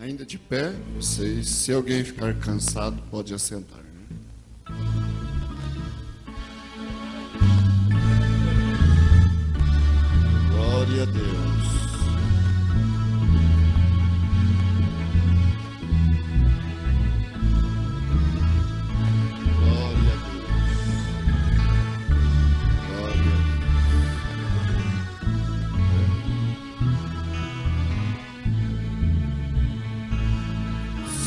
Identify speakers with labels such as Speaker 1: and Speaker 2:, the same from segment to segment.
Speaker 1: Ainda de pé, vocês, se alguém ficar cansado, pode assentar. Né? Glória a Deus. Glória a Deus. Glória a Deus.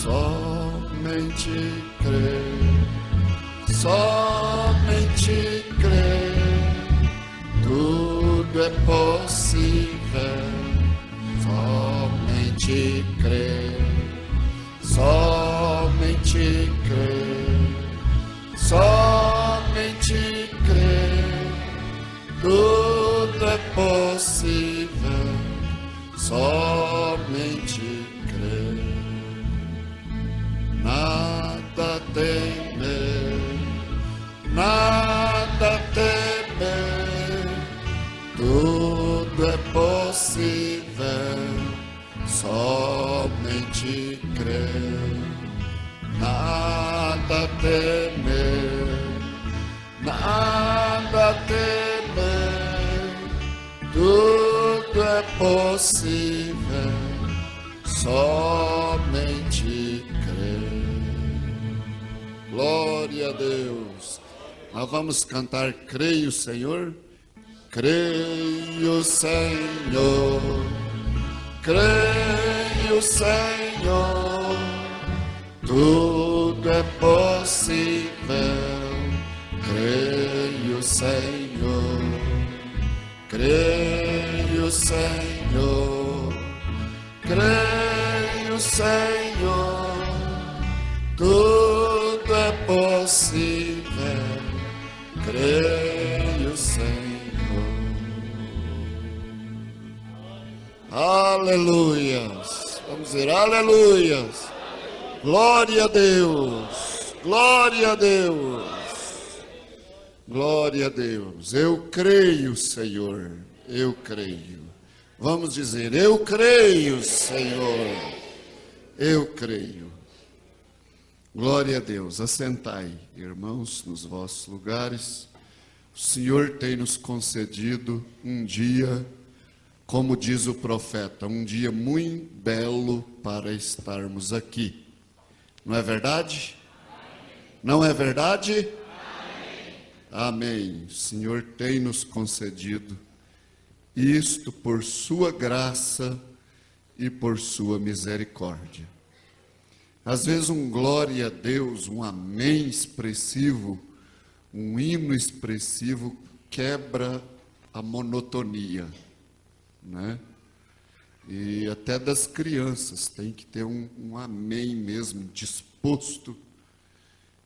Speaker 1: Somente crer, somente crer, tudo é possível. Somente crer, somente crer, somente crer, tudo é possível. Somente crer. Nada temer, nada temer, tudo é possível, somente crer. Nada temer, nada temer, tudo é possível, somente crer. Glória a Deus. Nós vamos cantar Creio, Senhor. Creio, Senhor. Creio, Senhor. Tudo é possível. Creio, Senhor. Creio, Senhor. Creio, Senhor. Tudo é possível, creio, Senhor. Aleluias. Vamos dizer aleluias. Glória a Deus. Glória a Deus. Glória a Deus. Eu creio, Senhor. Eu creio. Vamos dizer, eu creio, Senhor. Eu creio. Glória a Deus. Assentai, irmãos, nos vossos lugares. O Senhor tem nos concedido um dia, como diz o profeta, um dia muito belo para estarmos aqui. Não é verdade? Não é verdade? Amém. O Senhor tem nos concedido isto por sua graça e por sua misericórdia. Às vezes um glória a Deus, um amém expressivo, um hino expressivo quebra a monotonia, né? E até das crianças tem que ter um amém mesmo disposto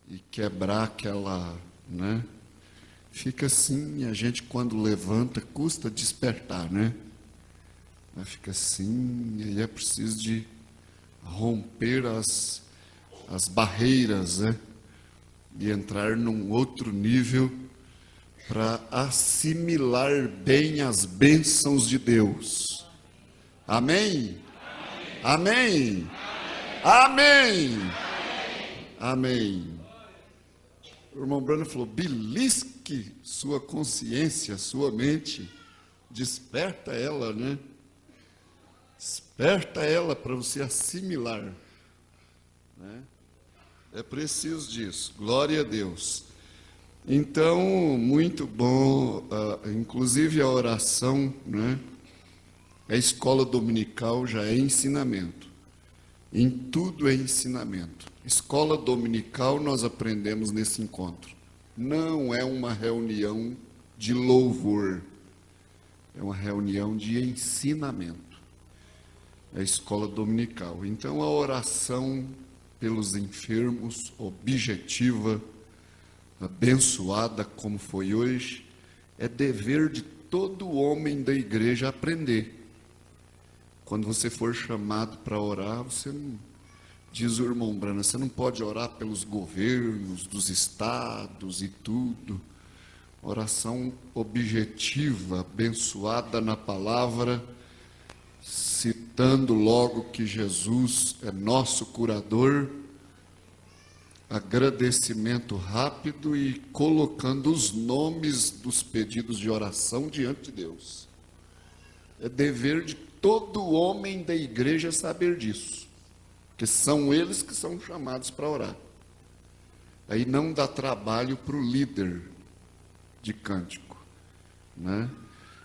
Speaker 1: e quebrar aquela, né? Fica assim, a gente quando levanta custa despertar, né? Fica assim, e aí é preciso de romper as barreiras, né? E entrar num outro nível para assimilar bem as bênçãos de Deus. Amém? Amém? Amém? Amém. O irmão Bruno falou, belisque sua consciência, sua mente, desperta ela, né? Desperta ela para você assimilar, né? É preciso disso, glória a Deus. Então, muito bom, inclusive a oração, né? A escola dominical já é ensinamento, em tudo é ensinamento. Escola dominical nós aprendemos nesse encontro, não é uma reunião de louvor, é uma reunião de ensinamento. A escola dominical. Então, a oração pelos enfermos, objetiva, abençoada, como foi hoje, é dever de todo homem da igreja aprender. Quando você for chamado para orar, você não, diz o irmão Brana, você não pode orar pelos governos, dos estados e tudo. Oração objetiva, abençoada na palavra, citando logo que Jesus é nosso curador, agradecimento rápido e colocando os nomes dos pedidos de oração diante de Deus. É dever de todo homem da igreja saber disso, porque são eles que são chamados para orar. Aí não dá trabalho para o líder de cântico, né?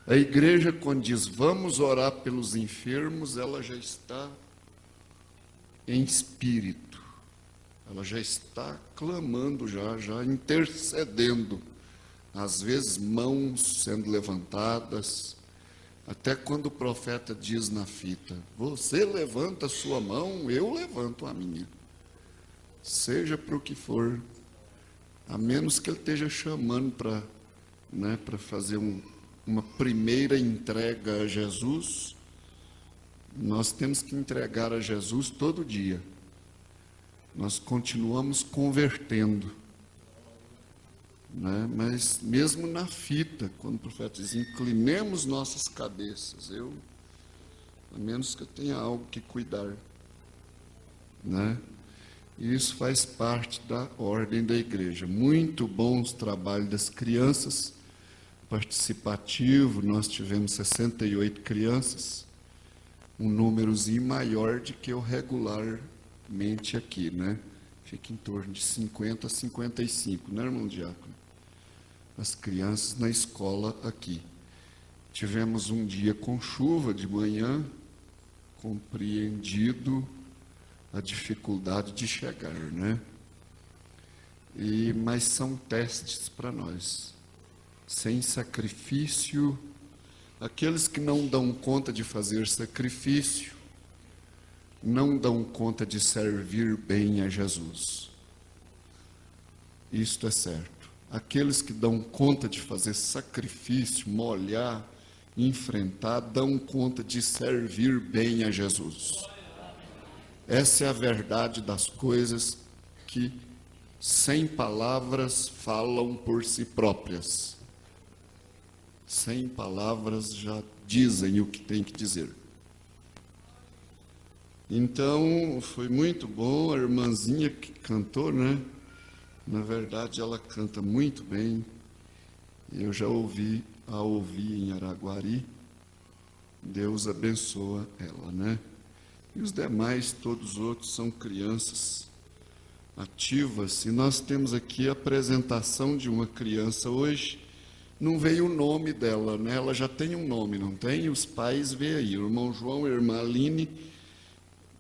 Speaker 1: A igreja, quando diz vamos orar pelos enfermos, ela já está em espírito, ela já está clamando, já intercedendo, às vezes mãos sendo levantadas, até quando o profeta diz na fita, você levanta a sua mão, eu levanto a minha, seja para o que for, a menos que ele esteja chamando para fazer uma primeira entrega a Jesus. Nós temos que entregar a Jesus todo dia. Nós continuamos convertendo, né? Mas mesmo na fita, quando o profeta diz, inclinemos nossas cabeças, a menos que eu tenha algo que cuidar, né? E isso faz parte da ordem da igreja. Muito bons trabalhos das crianças, participativo, nós tivemos 68 crianças, um númerozinho maior do que o regularmente aqui, né? Fica em torno de 50 a 55, né, irmão Diácono? As crianças na escola aqui. Tivemos um dia com chuva de manhã, compreendido a dificuldade de chegar, né? Mas são testes para nós. Sem sacrifício, aqueles que não dão conta de fazer sacrifício, não dão conta de servir bem a Jesus. Isto é certo. Aqueles que dão conta de fazer sacrifício, molhar, enfrentar, dão conta de servir bem a Jesus. Essa é a verdade das coisas que, sem palavras, falam por si próprias. Sem palavras já dizem o que tem que dizer. Então, foi muito bom, a irmãzinha que cantou, né? Na verdade, ela canta muito bem. Eu já ouvi em Araguari. Deus abençoa ela, né? E os demais, todos os outros, são crianças ativas. E nós temos aqui a apresentação de uma criança hoje. Não veio o nome dela, né? Ela já tem um nome, não tem? Os pais veem aí, o irmão João e a irmã Aline,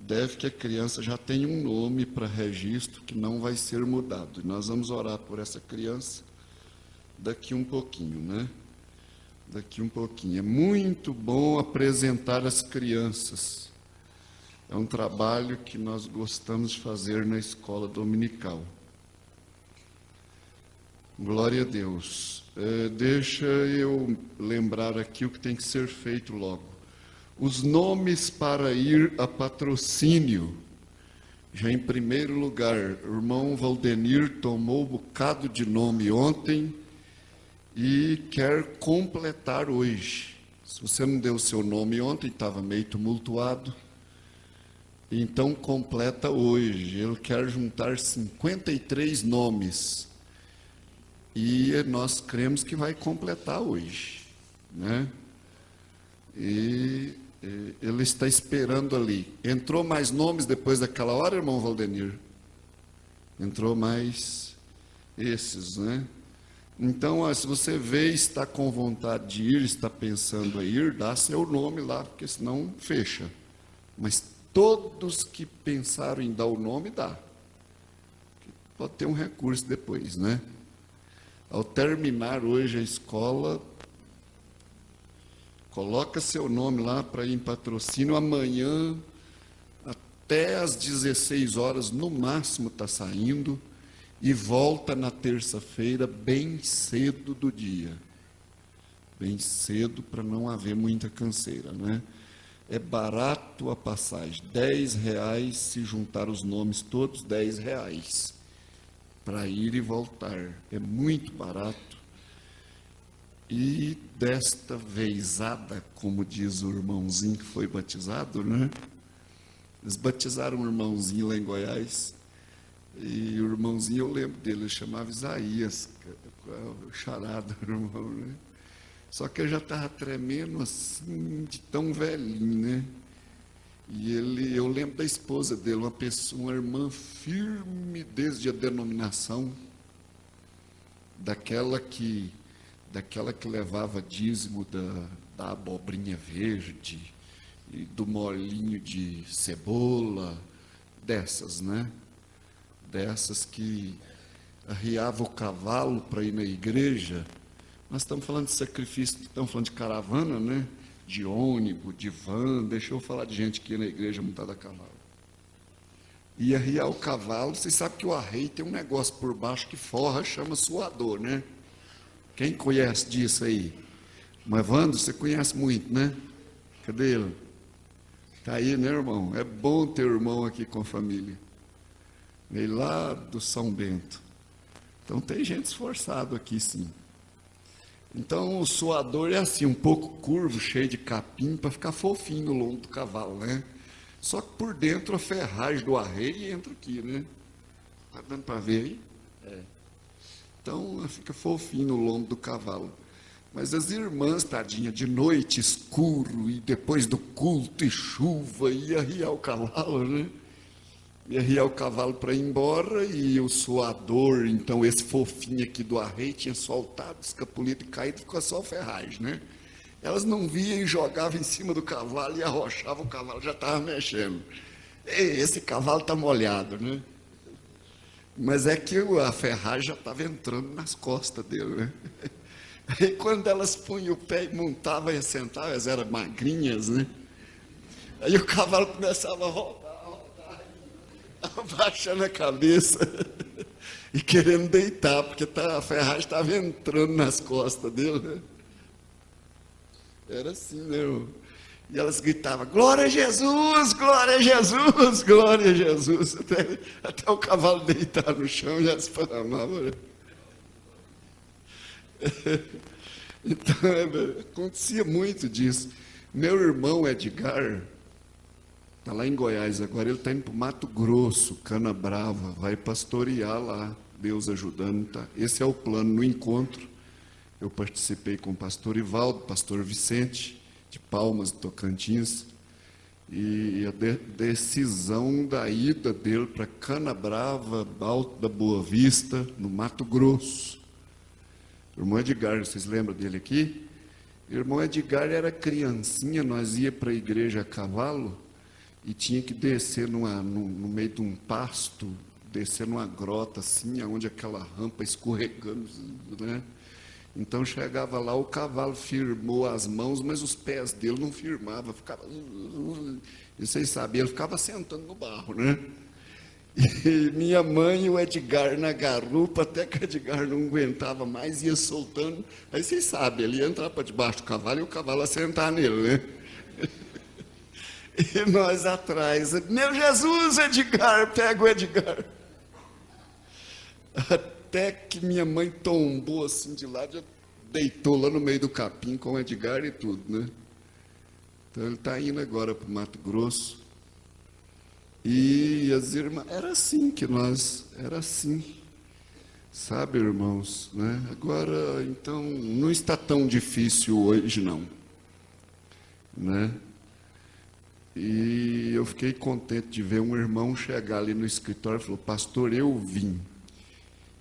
Speaker 1: deve que a criança já tem um nome para registro que não vai ser mudado. E nós vamos orar por essa criança daqui um pouquinho, né? Daqui um pouquinho. É muito bom apresentar as crianças. É um trabalho que nós gostamos de fazer na escola dominical. Glória a Deus. Deixa eu lembrar aqui o que tem que ser feito logo. Os nomes para ir a patrocínio. Já em primeiro lugar, o irmão Valdenir tomou um bocado de nome ontem e quer completar hoje. Se você não deu o seu nome ontem, estava meio tumultuado, então completa hoje. Ele quer juntar 53 nomes. E nós cremos que vai completar hoje, né? E ele está esperando ali. Entrou mais nomes depois daquela hora, irmão Valdenir? Entrou mais esses, né? Então, se você vê e está com vontade de ir, está pensando em ir, dá seu nome lá, porque senão fecha. Mas todos que pensaram em dar o nome, dá. Pode ter um recurso depois, né? Ao terminar hoje a escola, coloca seu nome lá para ir em patrocínio. Amanhã, até às 16 horas, no máximo, está saindo. E volta na terça-feira, bem cedo do dia. Bem cedo, para não haver muita canseira, né? É barato a passagem, R$10, se juntar os nomes todos, R$10, para ir e voltar. É muito barato. E desta vezada, como diz o irmãozinho que foi batizado, né? Eles batizaram um irmãozinho lá em Goiás, e o irmãozinho, eu lembro dele, ele chamava Isaías, o charado do irmão, né? Só que ele já estava tremendo assim, de tão velhinho, né? E eu lembro da esposa dele, uma pessoa, uma irmã firme desde a denominação, daquela que levava dízimo da abobrinha verde, e do molinho de cebola, dessas, né? Dessas que arriava o cavalo para ir na igreja. Nós estamos falando de sacrifício, estamos falando de caravana, né? De ônibus, de van, deixa eu falar de gente que ia na igreja montada a cavalo. Ia arriar o cavalo, vocês sabem que o arreio tem um negócio por baixo que forra, chama suador, né? Quem conhece disso aí? Mas, Wando, você conhece muito, né? Cadê ele? Está aí, né, irmão? É bom ter irmão aqui com a família. Veio lá do São Bento. Então, tem gente esforçada aqui, sim. Então, o suador é assim, um pouco curvo, cheio de capim, para ficar fofinho no lombo do cavalo, né? Só que por dentro a ferragem do arreio entra aqui, né? Está dando para ver aí? É. Então, fica fofinho no lombo do cavalo. Mas as irmãs, tadinha, de noite, escuro, e depois do culto e chuva, ia arriar o cavalo, né? Ia arriar o cavalo para ir embora, e o suador, então, esse fofinho aqui do arreio, tinha soltado, escapulido e caído, ficou só a ferragem, né? Elas não viam e jogavam em cima do cavalo e arrochavam, o cavalo já estava mexendo. Ei, esse cavalo está molhado, né? Mas é que a ferragem já estava entrando nas costas dele, né? Aí quando elas punham o pé e montavam e sentavam, elas eram magrinhas, né? Aí o cavalo começava a rodar, abaixando a cabeça e querendo deitar, porque a ferragem estava entrando nas costas dele, né? Era assim, né, irmão? E elas gritavam, glória a Jesus, glória a Jesus, glória a Jesus. Até o cavalo deitar no chão já desparramava. Né? Então, acontecia muito disso. Meu irmão Edgar, está lá em Goiás agora, ele está indo para o Mato Grosso, Cana Brava, vai pastorear lá, Deus ajudando. Tá? Esse é o plano no encontro. Eu participei com o pastor Ivaldo, pastor Vicente, de Palmas, Tocantins, e a decisão da ida dele para Cana Brava, Alto da Boa Vista, no Mato Grosso. O irmão Edgar, vocês lembram dele aqui? O irmão Edgar era criancinha, nós ia para a igreja a cavalo, e tinha que descer no meio de um pasto, descer numa grota assim, onde aquela rampa escorregando, né? Então chegava lá, o cavalo firmou as mãos, mas os pés dele não firmavam, ficava. E vocês sabem, ele ficava sentando no barro, né? E minha mãe e o Edgar na garupa, até que o Edgar não aguentava mais, ia soltando. Aí vocês sabem, ele ia entrar para debaixo do cavalo e o cavalo ia sentar nele, né? E nós atrás, meu Jesus, Edgar, pega o Edgar. Até que minha mãe tombou assim de lado, já deitou lá no meio do capim com o Edgar e tudo, né? Então ele está indo agora para o Mato Grosso. E as irmãs, era assim, sabe, irmãos, né? Agora, então, não está tão difícil hoje, não, né? E eu fiquei contente de ver um irmão chegar ali no escritório e falou, pastor, eu vim,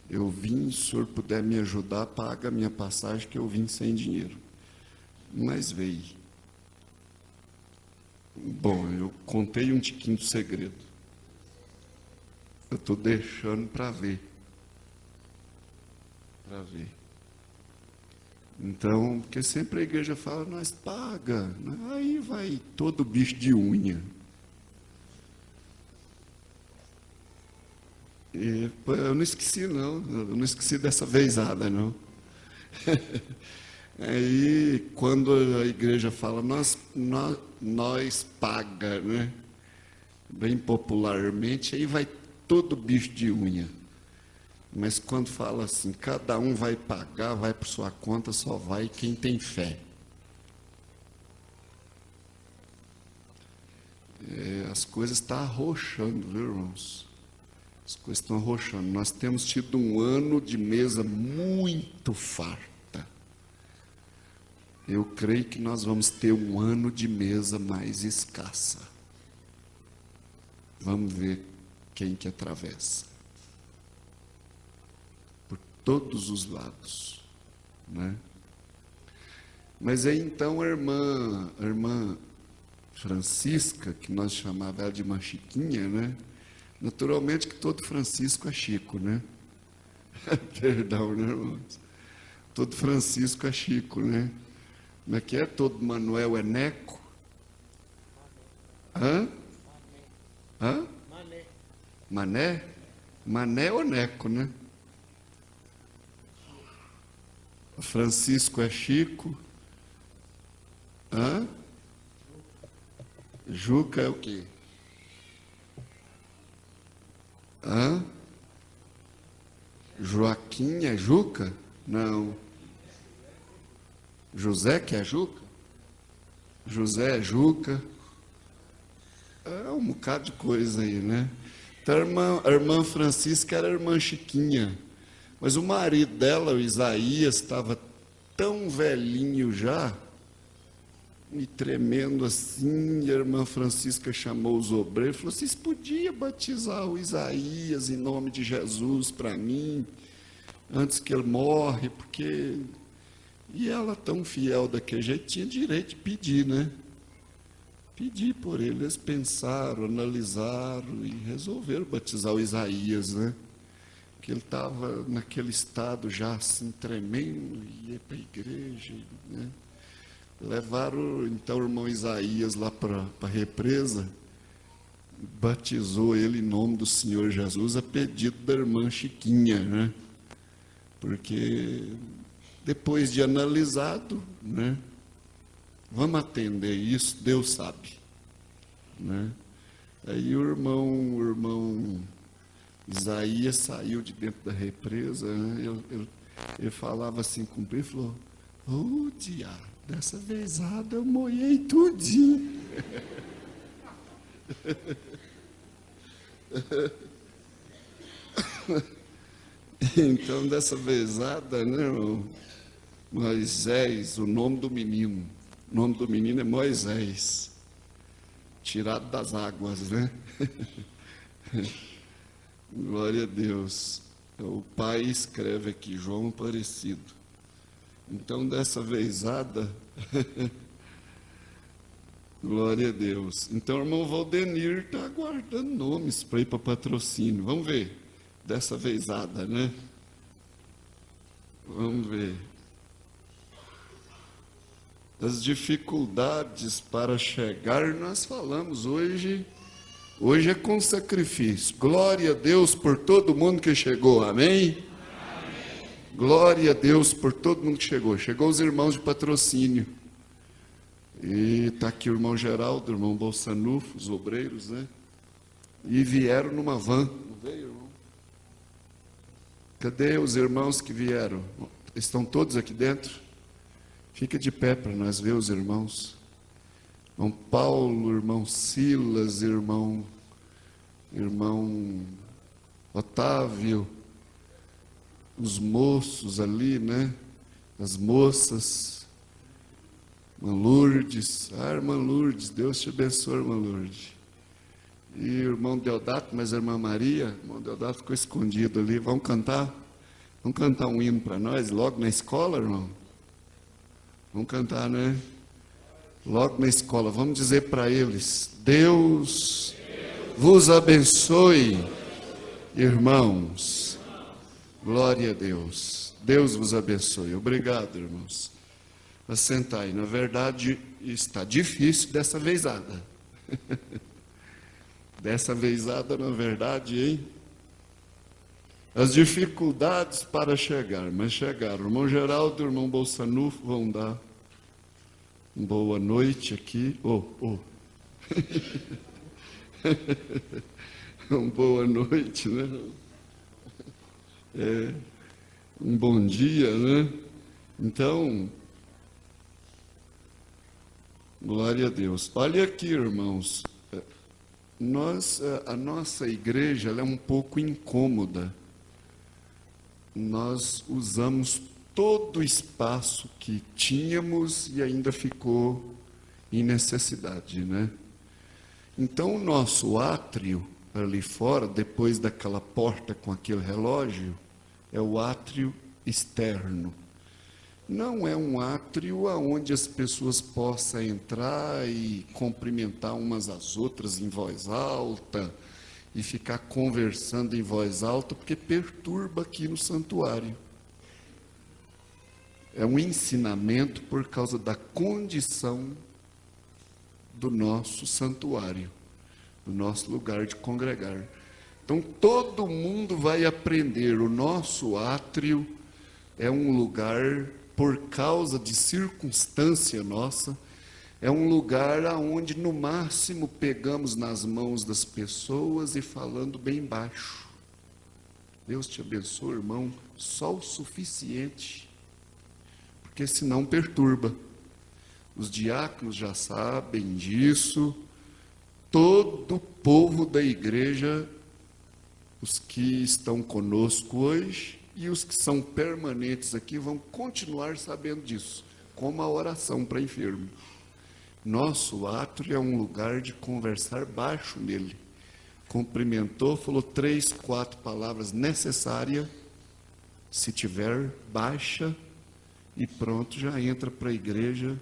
Speaker 1: se o senhor puder me ajudar, paga a minha passagem, que eu vim sem dinheiro. Mas veio. Bom, eu contei um tiquinho do segredo. Eu estou deixando para ver. Então, porque sempre a igreja fala, nós paga, né? Aí vai todo bicho de unha. E, eu não esqueci, não. Eu não esqueci dessa vezada, não. Aí, quando a igreja fala, nós paga, né? Bem popularmente, aí vai todo bicho de unha. Mas quando fala assim, cada um vai pagar, vai por sua conta, só vai quem tem fé. As coisas estão arrochando, viu, irmãos? As coisas estão arrochando. Nós temos tido um ano de mesa muito farta. Eu creio que nós vamos ter um ano de mesa mais escassa. Vamos ver quem que atravessa. Por todos os lados, né? Mas aí então a irmã Francisca, que nós chamávamos ela de irmã Chiquinha, né? Naturalmente que todo Francisco é Chico, né? Perdão, né, irmãos? Todo Francisco é Chico, né? Como é que é? Todo Manuel é Neco? Hã? Hã? Mané? Mané ou Neco, né? Francisco é Chico. Hã? Juca é o quê? Hã? Joaquim é Juca? Não. José que é Juca? José é Juca. É um bocado de coisa aí, né? Então a irmã Francisca era a irmã Chiquinha. Mas o marido dela, o Isaías, estava tão velhinho já, e tremendo assim, e a irmã Francisca chamou os obreiros e falou: vocês podiam batizar o Isaías em nome de Jesus para mim, antes que ele morre, porque... E ela, tão fiel daquele jeito, tinha direito de pedir, né? Pedir por ele. Eles pensaram, analisaram e resolveram batizar o Isaías, né? Porque ele estava naquele estado já assim, tremendo, ia para a igreja, né? Levaram então o irmão Isaías lá para a represa, batizou ele em nome do Senhor Jesus, a pedido da irmã Chiquinha, né? Porque depois de analisado, né? Vamos atender isso, Deus sabe, né? Aí o irmão Isaías saiu de dentro da represa, né? Ele falava assim com o ele falou: ô diabo, dessa vezada eu moiei tudinho. Então, dessa vezada, né, Moisés, o nome do menino é Moisés, tirado das águas, né? Glória a Deus. O pai escreve aqui, João Aparecido. Então, dessa vezada, glória a Deus. Então, o irmão Valdenir está aguardando nomes para ir para patrocínio. Vamos ver, dessa vezada, né? Vamos ver. As dificuldades para chegar, nós falamos hoje. Hoje é com sacrifício. Glória a Deus por todo mundo que chegou, amém? Amém. Glória a Deus por todo mundo que chegou. Chegou os irmãos de patrocínio. E está aqui o irmão Geraldo, o irmão Bolsanufo, os obreiros, né? E vieram numa van. Não veio, irmão? Cadê os irmãos que vieram? Estão todos aqui dentro? Fica de pé para nós ver os irmãos. Irmão Paulo, irmão Silas, irmão Otávio, os moços ali, né? As moças, irmã Lourdes, irmã Lourdes, Deus te abençoe, irmã Lourdes. E o irmão Deodato, mas a irmã Maria, o irmão Deodato ficou escondido ali. Vamos cantar? Vamos cantar um hino para nós, logo na escola, irmão? Vamos cantar, né? Logo na escola, vamos dizer para eles: Deus vos abençoe, irmãos. Glória a Deus. Deus vos abençoe. Obrigado, irmãos. Vou sentar aí. Na verdade, está difícil dessa vezada. Dessa vezada, na verdade, hein? As dificuldades para chegar, mas chegaram. O irmão Geraldo e o irmão Bolsanufo vão dar boa noite aqui. Boa noite, né? Um bom dia, né? Então, glória a Deus. Olha aqui, irmãos, a nossa igreja ela é um pouco incômoda. Nós usamos todo o espaço que tínhamos e ainda ficou em necessidade, né? Então, o nosso átrio ali fora, depois daquela porta com aquele relógio, é o átrio externo. Não é um átrio onde as pessoas possam entrar e cumprimentar umas às outras em voz alta e ficar conversando em voz alta, porque perturba aqui no santuário. É um ensinamento por causa da condição do nosso santuário, do nosso lugar de congregar. Então, todo mundo vai aprender. O nosso átrio é um lugar, por causa de circunstância nossa, é um lugar onde, no máximo, pegamos nas mãos das pessoas e falando bem baixo. Deus te abençoe, irmão, só o suficiente, porque senão perturba. Os diáconos já sabem disso, todo o povo da igreja, os que estão conosco hoje e os que são permanentes aqui vão continuar sabendo disso, como a oração para enfermo. Nosso átrio é um lugar de conversar baixo nele. Cumprimentou, falou 3, 4 palavras necessárias, se tiver, baixa e pronto, já entra para a igreja,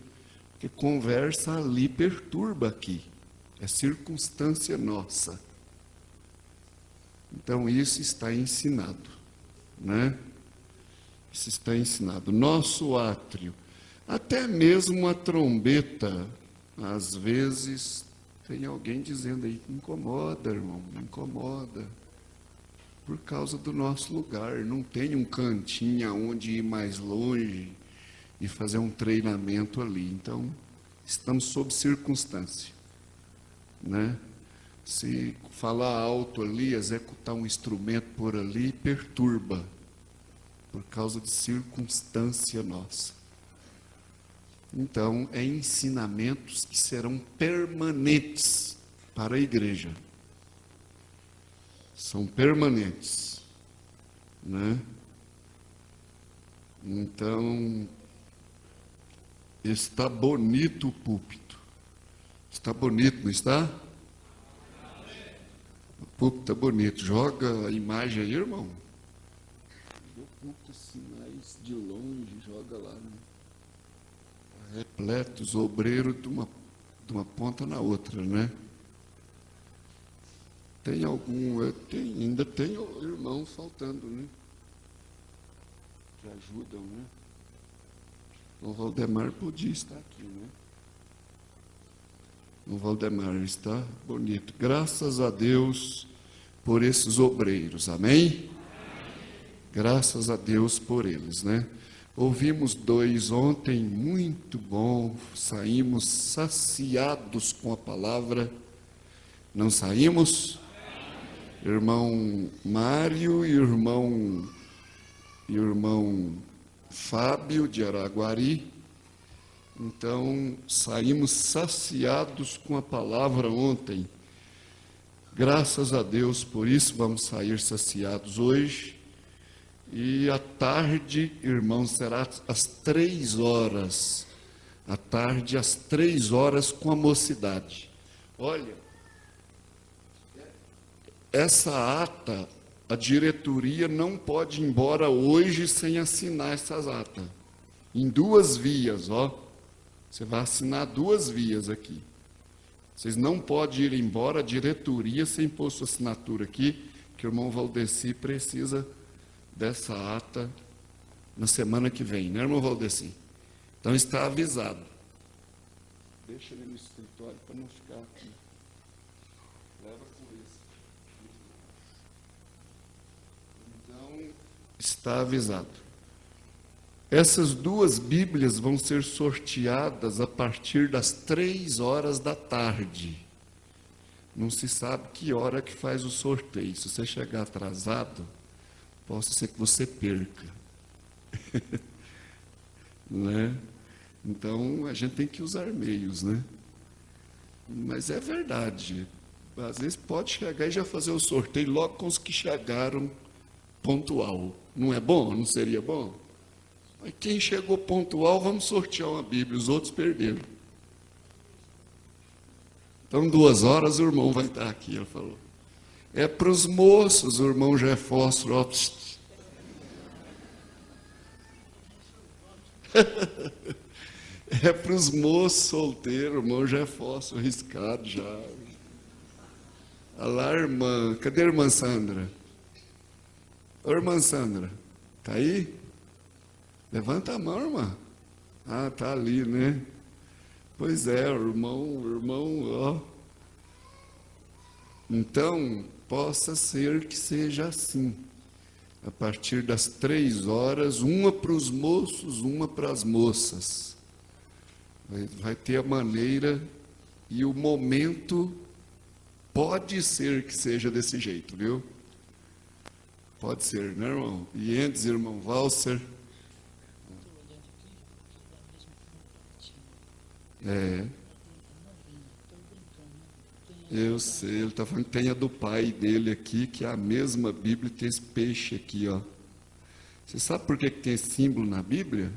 Speaker 1: porque conversa ali perturba aqui, é circunstância nossa. Então isso está ensinado, né? Isso está ensinado. Nosso átrio, até mesmo a trombeta, às vezes tem alguém dizendo aí que incomoda, irmão, incomoda, por causa do nosso lugar. Não tem um cantinho onde ir mais longe e fazer um treinamento ali. Então, estamos sob circunstância, né? Se falar alto ali, executar um instrumento por ali, perturba, por causa de circunstância nossa. Então, é ensinamentos que serão permanentes para a igreja. São permanentes, né? Então, está bonito o púlpito. Está bonito, não está? O púlpito está bonito. Joga a imagem aí, irmão. O púlpito assim, mais de longe, joga lá, né? Repleto, os obreiros de uma ponta na outra, né? Tem algum, ainda tem irmão faltando, né? Que ajudam, né? O Valdemar podia estar aqui, né? O Valdemar está bonito. Graças a Deus por esses obreiros, amém? Graças a Deus por eles, né? Ouvimos 2 ontem, muito bom, saímos saciados com a palavra, não saímos? Irmão Mário e irmão Fábio de Araguari, então saímos saciados com a palavra ontem, graças a Deus por isso, vamos sair saciados hoje. E à tarde, irmãos, será às 3 horas. À tarde, às 3 horas, com a mocidade. Olha, essa ata, a diretoria não pode ir embora hoje sem assinar essas atas. Em 2 vias, ó. Você vai assinar 2 vias aqui. Vocês não podem ir embora, a diretoria, sem pôr sua assinatura aqui, que o irmão Valdeci precisa dessa ata na semana que vem, né, irmão Valdeci? Então está avisado. Deixa ele no escritório para não ficar aqui. Leva com isso. Então, está avisado. Essas 2 Bíblias vão ser sorteadas a partir das 3 horas da tarde. Não se sabe que hora que faz o sorteio. Se você chegar atrasado, possa ser que você perca. Né? Então, a gente tem que usar meios, né? Mas é verdade. Às vezes pode chegar e já fazer o sorteio logo com os que chegaram pontual. Não é bom? Não seria bom? Mas quem chegou pontual, vamos sortear uma Bíblia. Os outros perderam. Então, 2 horas o irmão vai estar aqui, ele falou. É para os moços, o irmão já é fósforo. Ó, é para os moços solteiros, o irmão já é fósforo, riscado já. Olha lá, irmã. Cadê a irmã Sandra? Ô, irmã Sandra, tá aí? Levanta a mão, irmã. Ah, tá ali, né? Pois é, o irmão, ó. Então, possa ser que seja assim. A partir das 3 horas, uma para os moços, uma para as moças. Vai ter a maneira e o momento pode ser que seja desse jeito, viu? Pode ser, né, irmão? Iendes, irmão Walser. É. Eu sei, ele está falando que tem a do pai dele aqui, que é a mesma Bíblia, tem esse peixe aqui, ó. Você sabe por que tem esse símbolo na Bíblia?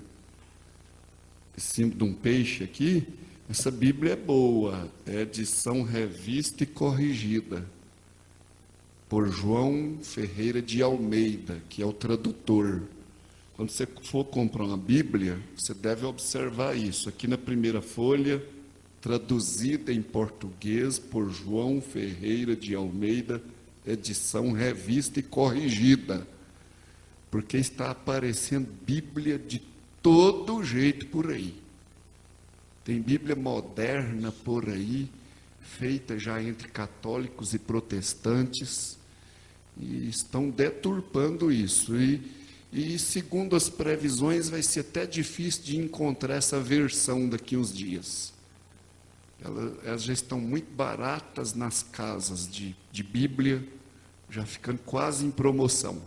Speaker 1: Esse símbolo de um peixe aqui? Essa Bíblia é boa, é edição revista e corrigida, por João Ferreira de Almeida, que é o tradutor. Quando você for comprar uma Bíblia, você deve observar isso. Aqui na primeira folha, traduzida em português por João Ferreira de Almeida, edição revista e corrigida. Porque está aparecendo Bíblia de todo jeito por aí. Tem Bíblia moderna por aí, feita já entre católicos e protestantes, e estão deturpando isso. E segundo as previsões, vai ser até difícil de encontrar essa versão daqui uns dias. Elas já estão muito baratas nas casas de Bíblia, já ficando quase em promoção.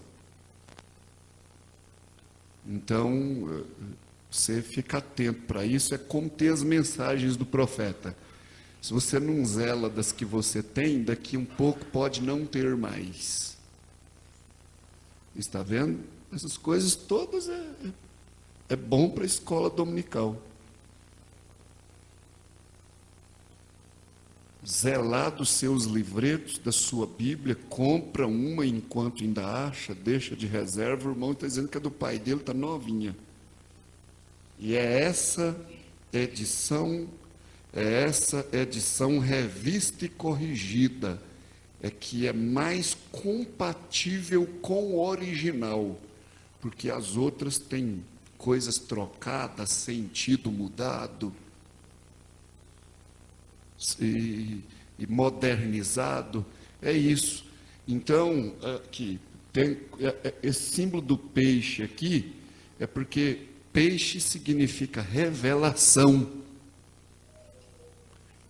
Speaker 1: Então, você fica atento para isso, é como ter as mensagens do profeta. Se você não zela das que você tem, daqui um pouco pode não ter mais. Está vendo? Essas coisas todas é bom para a escola dominical. Zelar dos seus livretos, da sua Bíblia, compra uma enquanto ainda acha, deixa de reserva. O irmão está dizendo que a do pai dele está novinha. E é essa edição revista e corrigida, é que é mais compatível com o original, porque as outras têm coisas trocadas, sentido mudado, e modernizado, é isso. Então, aqui, tem esse símbolo do peixe aqui, é porque peixe significa revelação.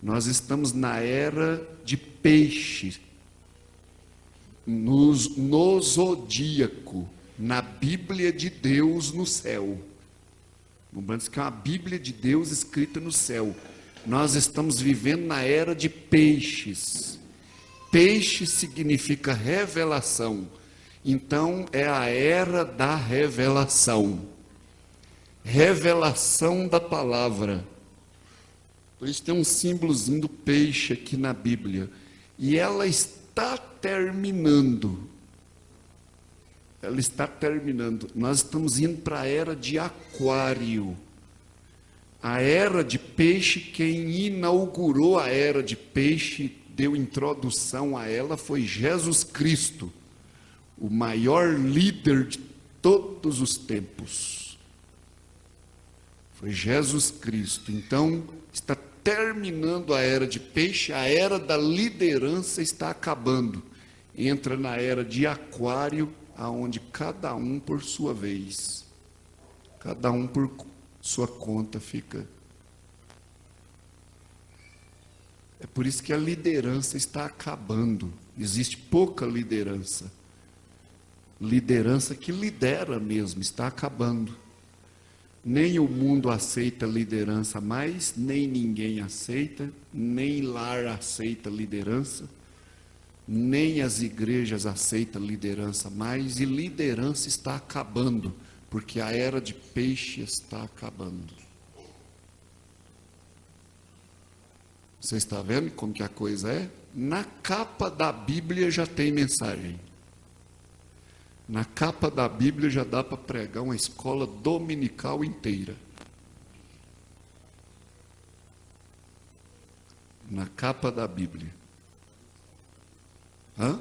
Speaker 1: Nós estamos na era de peixe, no zodíaco, na Bíblia de Deus no céu. Lembrando que é uma Bíblia de Deus escrita no céu. Nós estamos vivendo na era de peixes. Peixe significa revelação. Então, é a era da revelação. Revelação da palavra. Por isso tem um símbolozinho do peixe aqui na Bíblia. E ela está terminando. Ela está terminando. Nós estamos indo para a era de aquário. A era de peixe, quem inaugurou a era de peixe, deu introdução a ela, foi Jesus Cristo, o maior líder de todos os tempos. Foi Jesus Cristo. Então, está terminando a era de peixe, a era da liderança está acabando. Entra na era de aquário, aonde cada um por sua vez, cada um por sua conta fica. É por isso que a liderança está acabando. Existe pouca liderança. Liderança que lidera mesmo, está acabando. Nem o mundo aceita liderança mais, nem ninguém aceita, nem lar aceita liderança, nem as igrejas aceitam liderança mais, e liderança está acabando, porque a era de peixe está acabando. Você está vendo como que a coisa é? Na capa da Bíblia já tem mensagem. Na capa da Bíblia já dá para pregar uma escola dominical inteira. Na capa da Bíblia. Hã?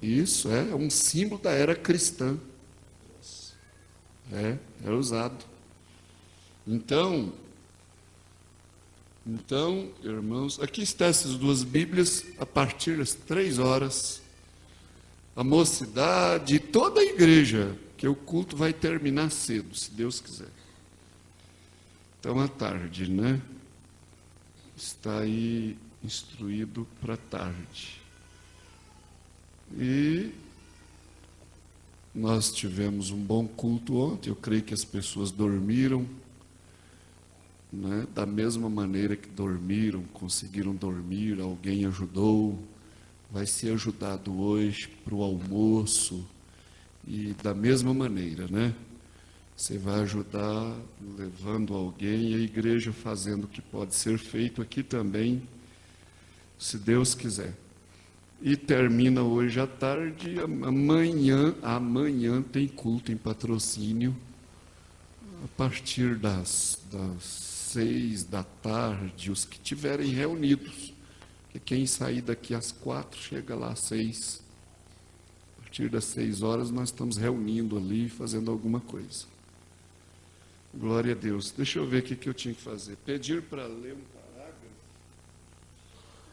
Speaker 1: Isso é um símbolo da era cristã. É usado. Então, irmãos, aqui estão essas duas Bíblias, a partir das 3 horas, a mocidade e toda a igreja, que o culto vai terminar cedo, se Deus quiser. Então, à tarde, né? Está aí instruído para tarde. E nós tivemos um bom culto ontem, eu creio que as pessoas dormiram, né? Da mesma maneira que dormiram, conseguiram dormir, alguém ajudou, vai ser ajudado hoje para o almoço, e da mesma maneira, né? Você vai ajudar levando alguém, e a igreja fazendo o que pode ser feito aqui também, se Deus quiser. E termina hoje à tarde, amanhã tem culto em Patrocínio, a partir das 6 da tarde, os que estiverem reunidos, porque quem sair daqui às 4, chega lá às 6. A partir das 6 horas nós estamos reunindo ali, fazendo alguma coisa. Glória a Deus. Deixa eu ver o que eu tinha que fazer. Pedir para ler um parágrafo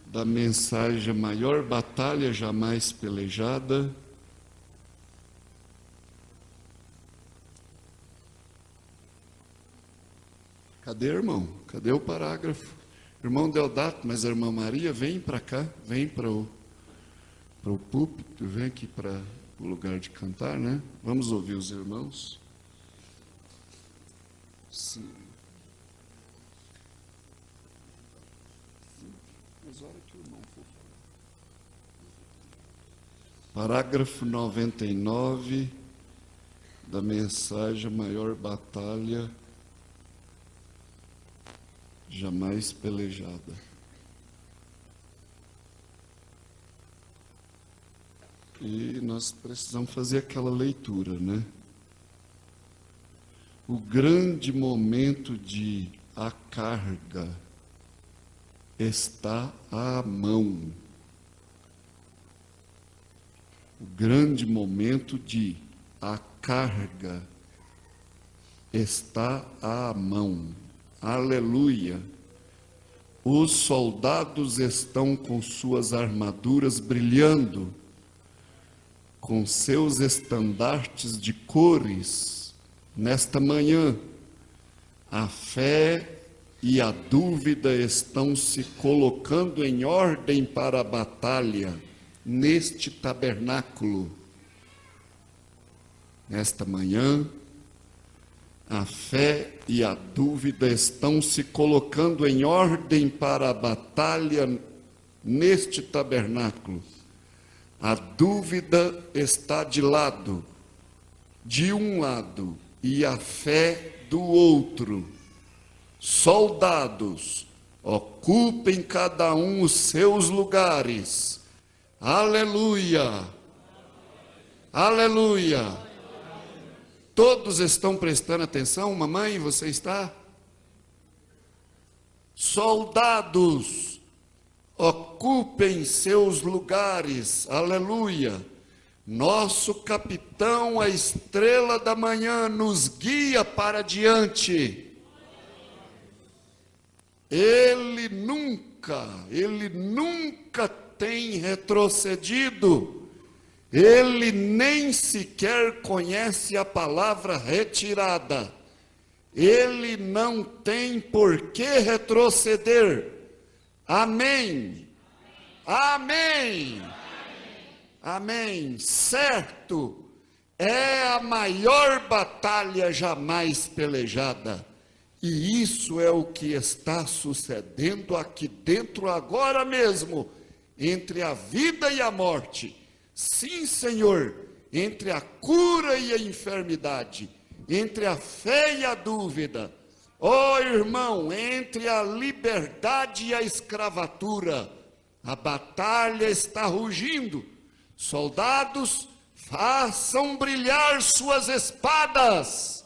Speaker 1: da mensagem: a maior batalha jamais pelejada. Cadê, irmão? Cadê o parágrafo? Irmão Deodato, mas a irmã Maria, vem para cá, vem para o púlpito, vem aqui para o lugar de cantar, né? Vamos ouvir os irmãos. Sim. Mas hora que o irmão for falar. Parágrafo 99 da mensagem: a maior batalha jamais pelejada. E nós precisamos fazer aquela leitura, né? O grande momento de a carga está à mão. O grande momento de a carga está à mão. Aleluia! Os soldados estão com suas armaduras brilhando, com seus estandartes de cores. Nesta manhã, a fé e a dúvida estão se colocando em ordem para a batalha neste tabernáculo. Nesta manhã, a fé e a dúvida estão se colocando em ordem para a batalha neste tabernáculo. A dúvida está de um lado, e a fé do outro. Soldados, ocupem cada um os seus lugares. Aleluia! Aleluia! Todos estão prestando atenção? Mamãe, você está? Soldados, ocupem seus lugares. Aleluia! Nosso capitão, a estrela da manhã, nos guia para diante. Ele nunca tem retrocedido. Ele nem sequer conhece a palavra retirada. Ele não tem por que retroceder. Amém. Amém. Amém. Certo, é a maior batalha jamais pelejada. E isso é o que está sucedendo aqui dentro agora mesmo, entre a vida e a morte. Sim, Senhor, entre a cura e a enfermidade, entre a fé e a dúvida. Ó irmão, entre a liberdade e a escravatura, a batalha está rugindo. Soldados, façam brilhar suas espadas.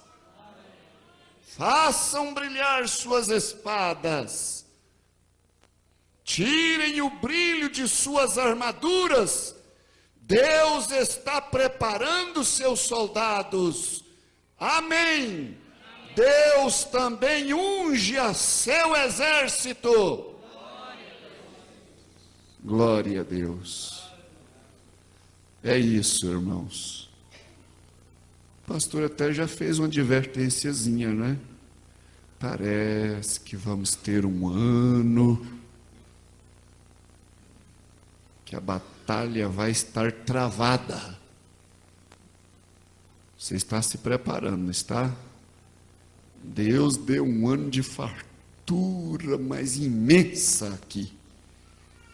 Speaker 1: Façam brilhar suas espadas. Tirem o brilho de suas armaduras. Deus está preparando seus soldados. Amém. Deus também unge a seu exército. Glória a Deus. É isso, irmãos. O pastor até já fez uma advertênciazinha, né? Parece que vamos ter um ano que a batalha vai estar travada. Você está se preparando, não está? Deus deu um ano de fartura mais imensa aqui,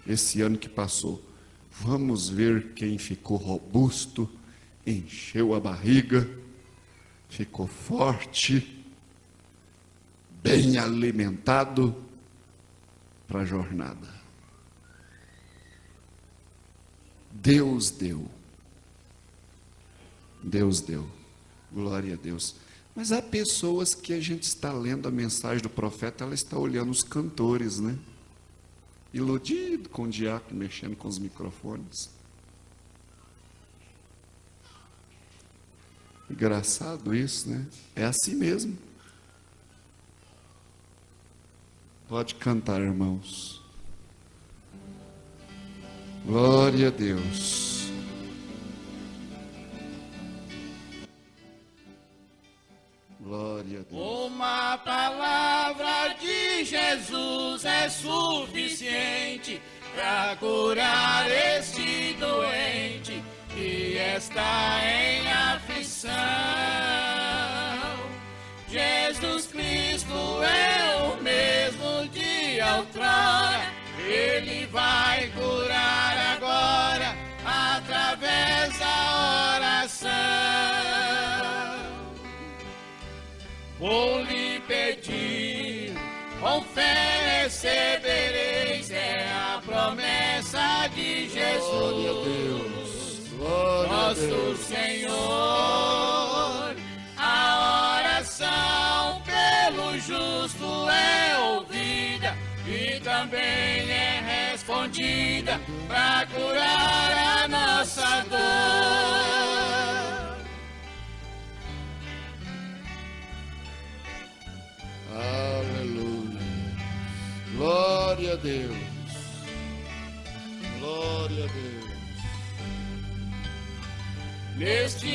Speaker 1: esse ano que passou. Vamos ver quem ficou robusto, encheu a barriga, ficou forte, bem alimentado para a jornada. Deus deu. Deus deu. Glória a Deus. Mas há pessoas que a gente está lendo a mensagem do profeta, ela está olhando os cantores, né? Iludido com o diácono mexendo com os microfones. Engraçado isso, né? É assim mesmo. Pode cantar, irmãos. Glória a Deus. Glória a Deus.
Speaker 2: Uma palavra de Jesus é suficiente para curar este doente que está em aflição. Jesus Cristo é o mesmo de outrora, Ele vai curar agora através da oração. Vou lhe pedir, com fé recebereis, é a promessa de Jesus.
Speaker 1: Glória a Deus. Glória
Speaker 2: Nosso
Speaker 1: a Deus.
Speaker 2: Senhor, a oração pelo justo é ouvida e também é respondida para curar a nossa dor.
Speaker 1: Aleluia. Glória a Deus. Glória a Deus.
Speaker 2: Neste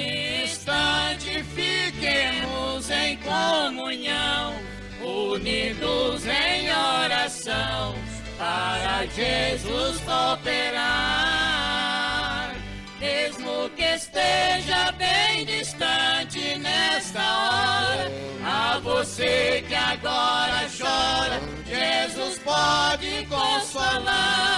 Speaker 2: instante fiquemos em comunhão, unidos em oração, para Jesus cooperar. Mesmo que esteja bem distante nesta hora, a você que agora chora, Jesus pode consolar.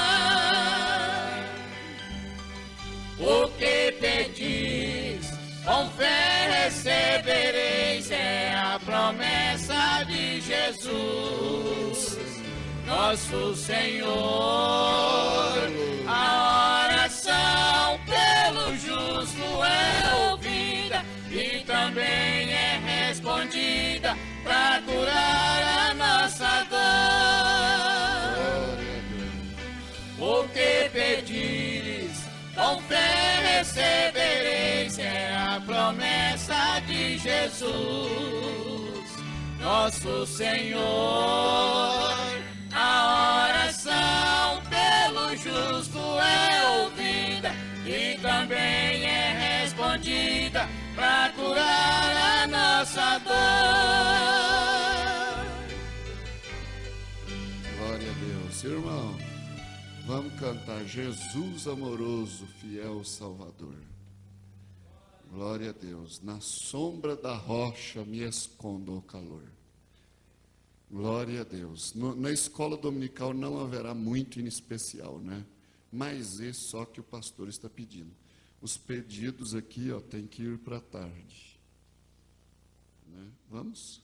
Speaker 2: O que pedis, com fé recebereis, é a promessa de Jesus, nosso Senhor. A oração pelo justo é ouvida e também é respondida para curar a nossa dor. O que pedis, com fé recebereis, é a promessa de Jesus, nosso Senhor. A oração pelo justo é ouvida e também é respondida para curar a nossa dor.
Speaker 1: Glória a Deus. paz. Irmão, vamos cantar Jesus amoroso, fiel Salvador. Glória a Deus. Na sombra da rocha me escondo ao calor. Glória a Deus. Na escola dominical não haverá muito em especial, né? Mas esse só que o pastor está pedindo. Os pedidos aqui, ó, tem que ir para a tarde. Né? Vamos?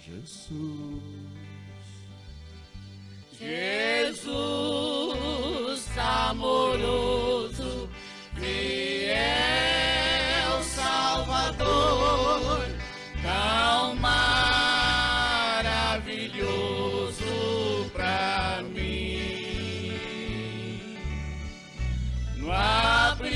Speaker 1: Jesus.
Speaker 2: Jesus amoroso, fiel Salvador, tão maravilhoso pra mim. No abrigo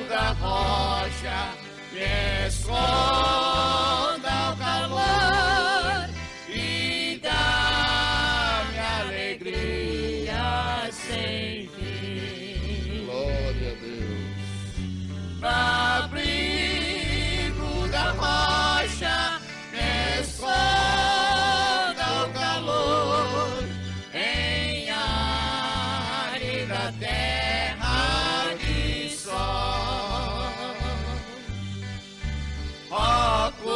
Speaker 2: da rocha me esconda ao calor e dá-me alegria sem fim.
Speaker 1: Glória a Deus.
Speaker 2: No abrigo da rocha me esconda ao calor em árida terra de sol.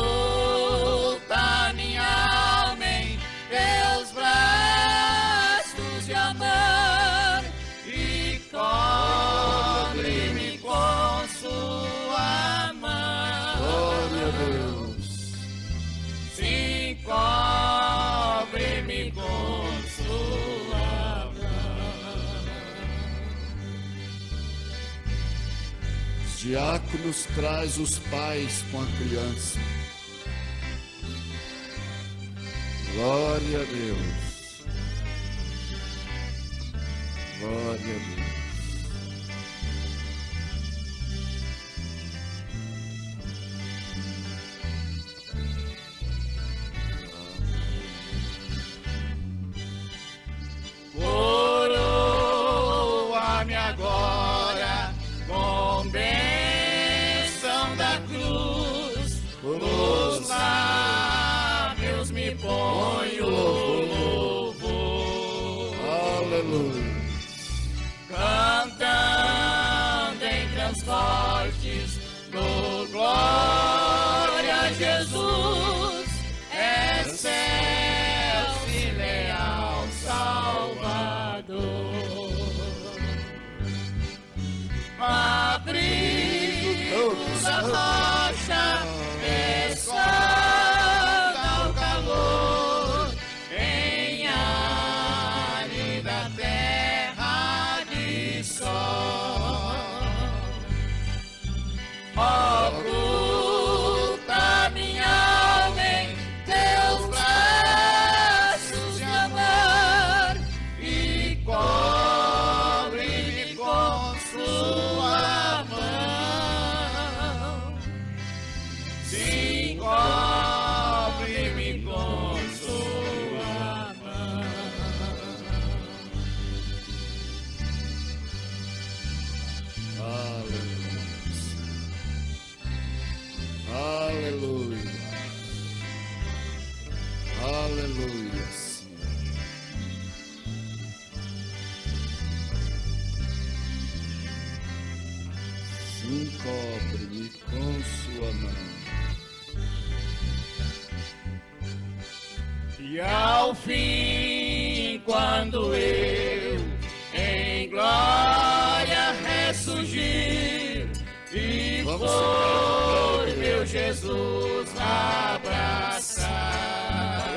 Speaker 2: Oculta minha alma em teus braços de amor e cobre-me com sua mão.
Speaker 1: Glória a Deus.
Speaker 2: Sim, cobre-me com sua mão.
Speaker 1: Os diáconos traz os pais com a criança. Glória a Deus. Glória a Deus.
Speaker 2: Coroa-me agora com bênção da cruz, nos lábios me ponho louvor,
Speaker 1: Aleluia.
Speaker 2: cantando em transportes do glória a Jesus, excelso e leal Salvador. Abrigo da rocha, esconda ao calor em árida terra de sol. Oculta minha alma em teus braços de amor e cobre-me com sua mão. Sim, cobre-me com sua mão.
Speaker 1: Aleluia. Aleluia. Aleluia, Senhor. Sim, cobre-me com sua mão.
Speaker 2: E ao fim, quando eu em glória ressurgir e
Speaker 1: Vamos
Speaker 2: for
Speaker 1: sentar.
Speaker 2: meu Jesus abraçar,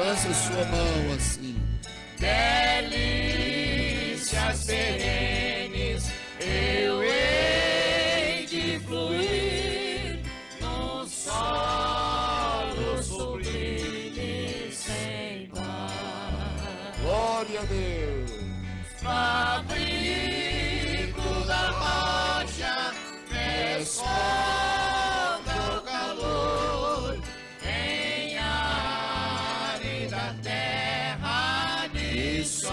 Speaker 1: Lança sua mão assim.
Speaker 2: delícias perenes eu hei de fluir num solo sublime sem par.
Speaker 1: Glória a Deus.
Speaker 2: No abrigo da rocha me esconda o calor em árida terra de sol.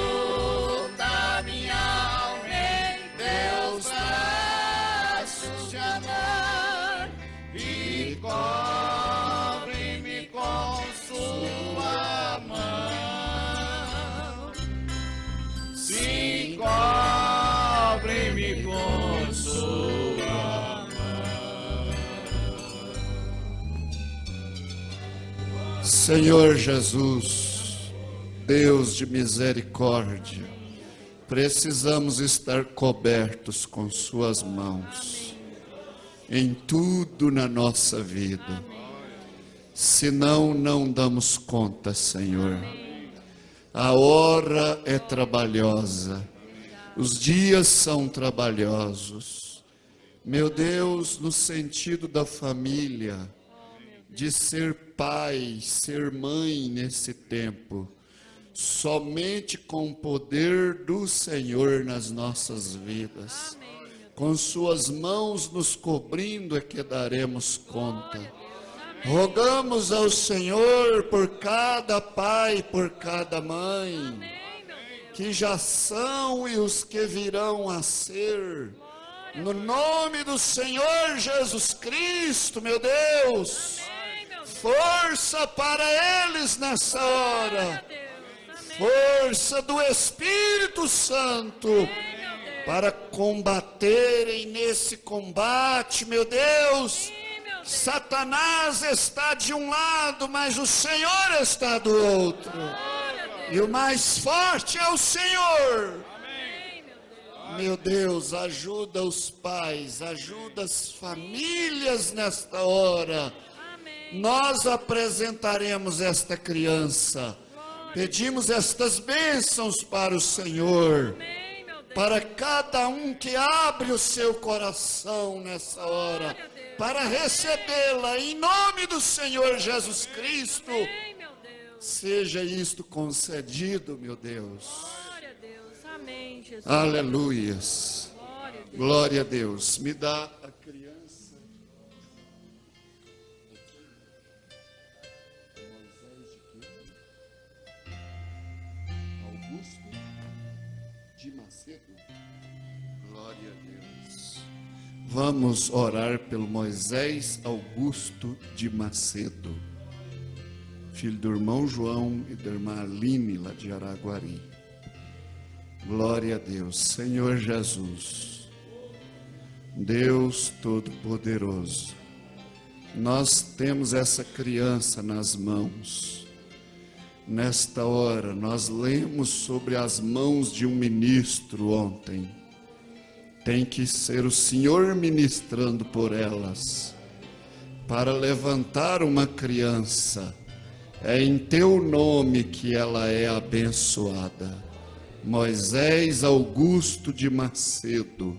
Speaker 2: Oculta minha alma em teus braços de amor e cobre
Speaker 1: Senhor Jesus, Deus de misericórdia, precisamos estar cobertos com suas mãos em tudo na nossa vida. Senão não damos conta, Senhor. A hora é trabalhosa, os dias são trabalhosos. Meu Deus, no sentido da família, de ser pai, ser mãe nesse tempo, somente com o poder do Senhor nas nossas vidas, com suas mãos nos cobrindo é que daremos conta. Rogamos ao Senhor por cada pai, por cada mãe, que já são e os que virão a ser, no nome do Senhor Jesus Cristo, meu Deus, força para eles nessa hora, força do Espírito Santo, para combaterem nesse combate, meu Deus. Satanás está de um lado, mas o Senhor está do outro. E o mais forte é o Senhor. Meu Deus, ajuda os pais, ajuda as famílias nesta hora. Nós apresentaremos esta criança. Pedimos estas bênçãos para o Senhor. Para cada um que abre o seu coração nessa hora, para recebê-la em nome do Senhor Jesus Cristo. Seja isto concedido, meu Deus.
Speaker 3: Glória a Deus. Amém, Jesus.
Speaker 1: Aleluias. Glória a Deus. Me dá a criança. Augusto de Macedo. Glória a Deus. Vamos orar pelo Moisés Augusto de Macedo, filho do irmão João e da irmã Aline, lá de Araguari. Glória a Deus. Senhor Jesus, Deus Todo-Poderoso, nós temos essa criança nas mãos. Nesta hora, nós lemos sobre as mãos de um ministro ontem. Tem que ser o Senhor ministrando por elas, para levantar uma criança. É em teu nome que ela é abençoada. Moisés Augusto de Macedo,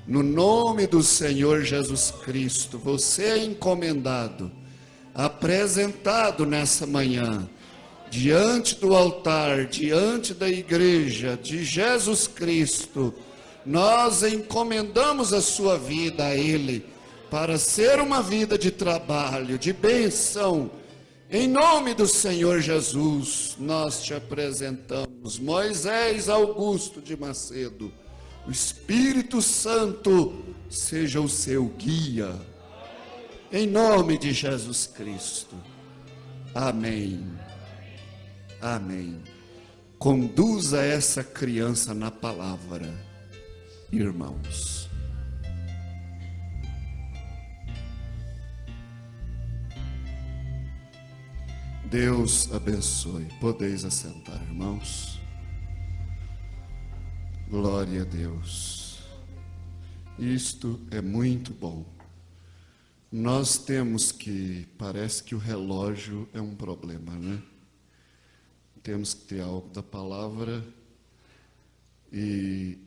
Speaker 1: no nome do Senhor Jesus Cristo, você é encomendado, apresentado nessa manhã, diante do altar, diante da igreja de Jesus Cristo. Nós encomendamos a sua vida a Ele, para ser uma vida de trabalho, de bênção. Em nome do Senhor Jesus, nós te apresentamos Moisés Augusto de Macedo. O Espírito Santo seja o seu guia. Em nome de Jesus Cristo. Amém. Amém. Conduza essa criança na palavra, irmãos. Deus abençoe. Podeis assentar, irmãos. Glória a Deus. Isto é muito bom. Nós temos que, parece que o relógio é um problema, né? Temos que ter algo da palavra. E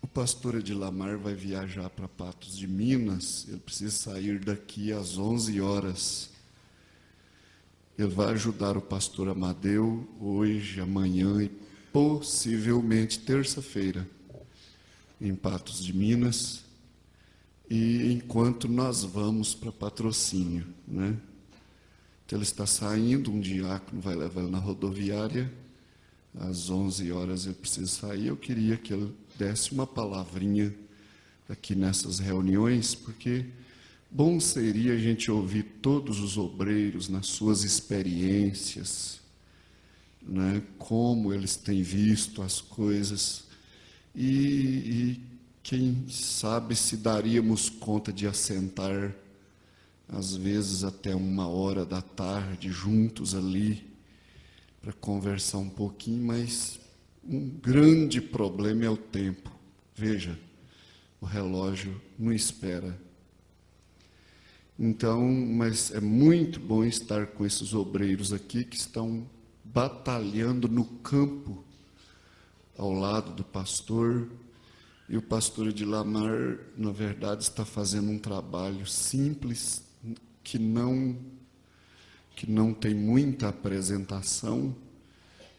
Speaker 1: o pastor Edilamar vai viajar para Patos de Minas. Ele precisa sair daqui às 11 horas. Ele vai ajudar o pastor Amadeu hoje, amanhã e possivelmente terça-feira em Patos de Minas. E enquanto nós vamos para Patrocínio, né? Então ele está saindo, um diácono vai levar ele na rodoviária. Às 11 horas ele precisa sair. Eu queria que ele desse uma palavrinha aqui nessas reuniões, porque bom seria a gente ouvir todos os obreiros nas suas experiências, né, como eles têm visto as coisas, e quem sabe se daríamos conta de assentar às vezes até 1h da tarde, juntos ali, para conversar um pouquinho, mas um grande problema é o tempo. Veja, o relógio não espera. Então, mas é muito bom estar com esses obreiros aqui que estão batalhando no campo, ao lado do pastor. E o pastor Edilamar, na verdade, está fazendo um trabalho simples, que não tem muita apresentação,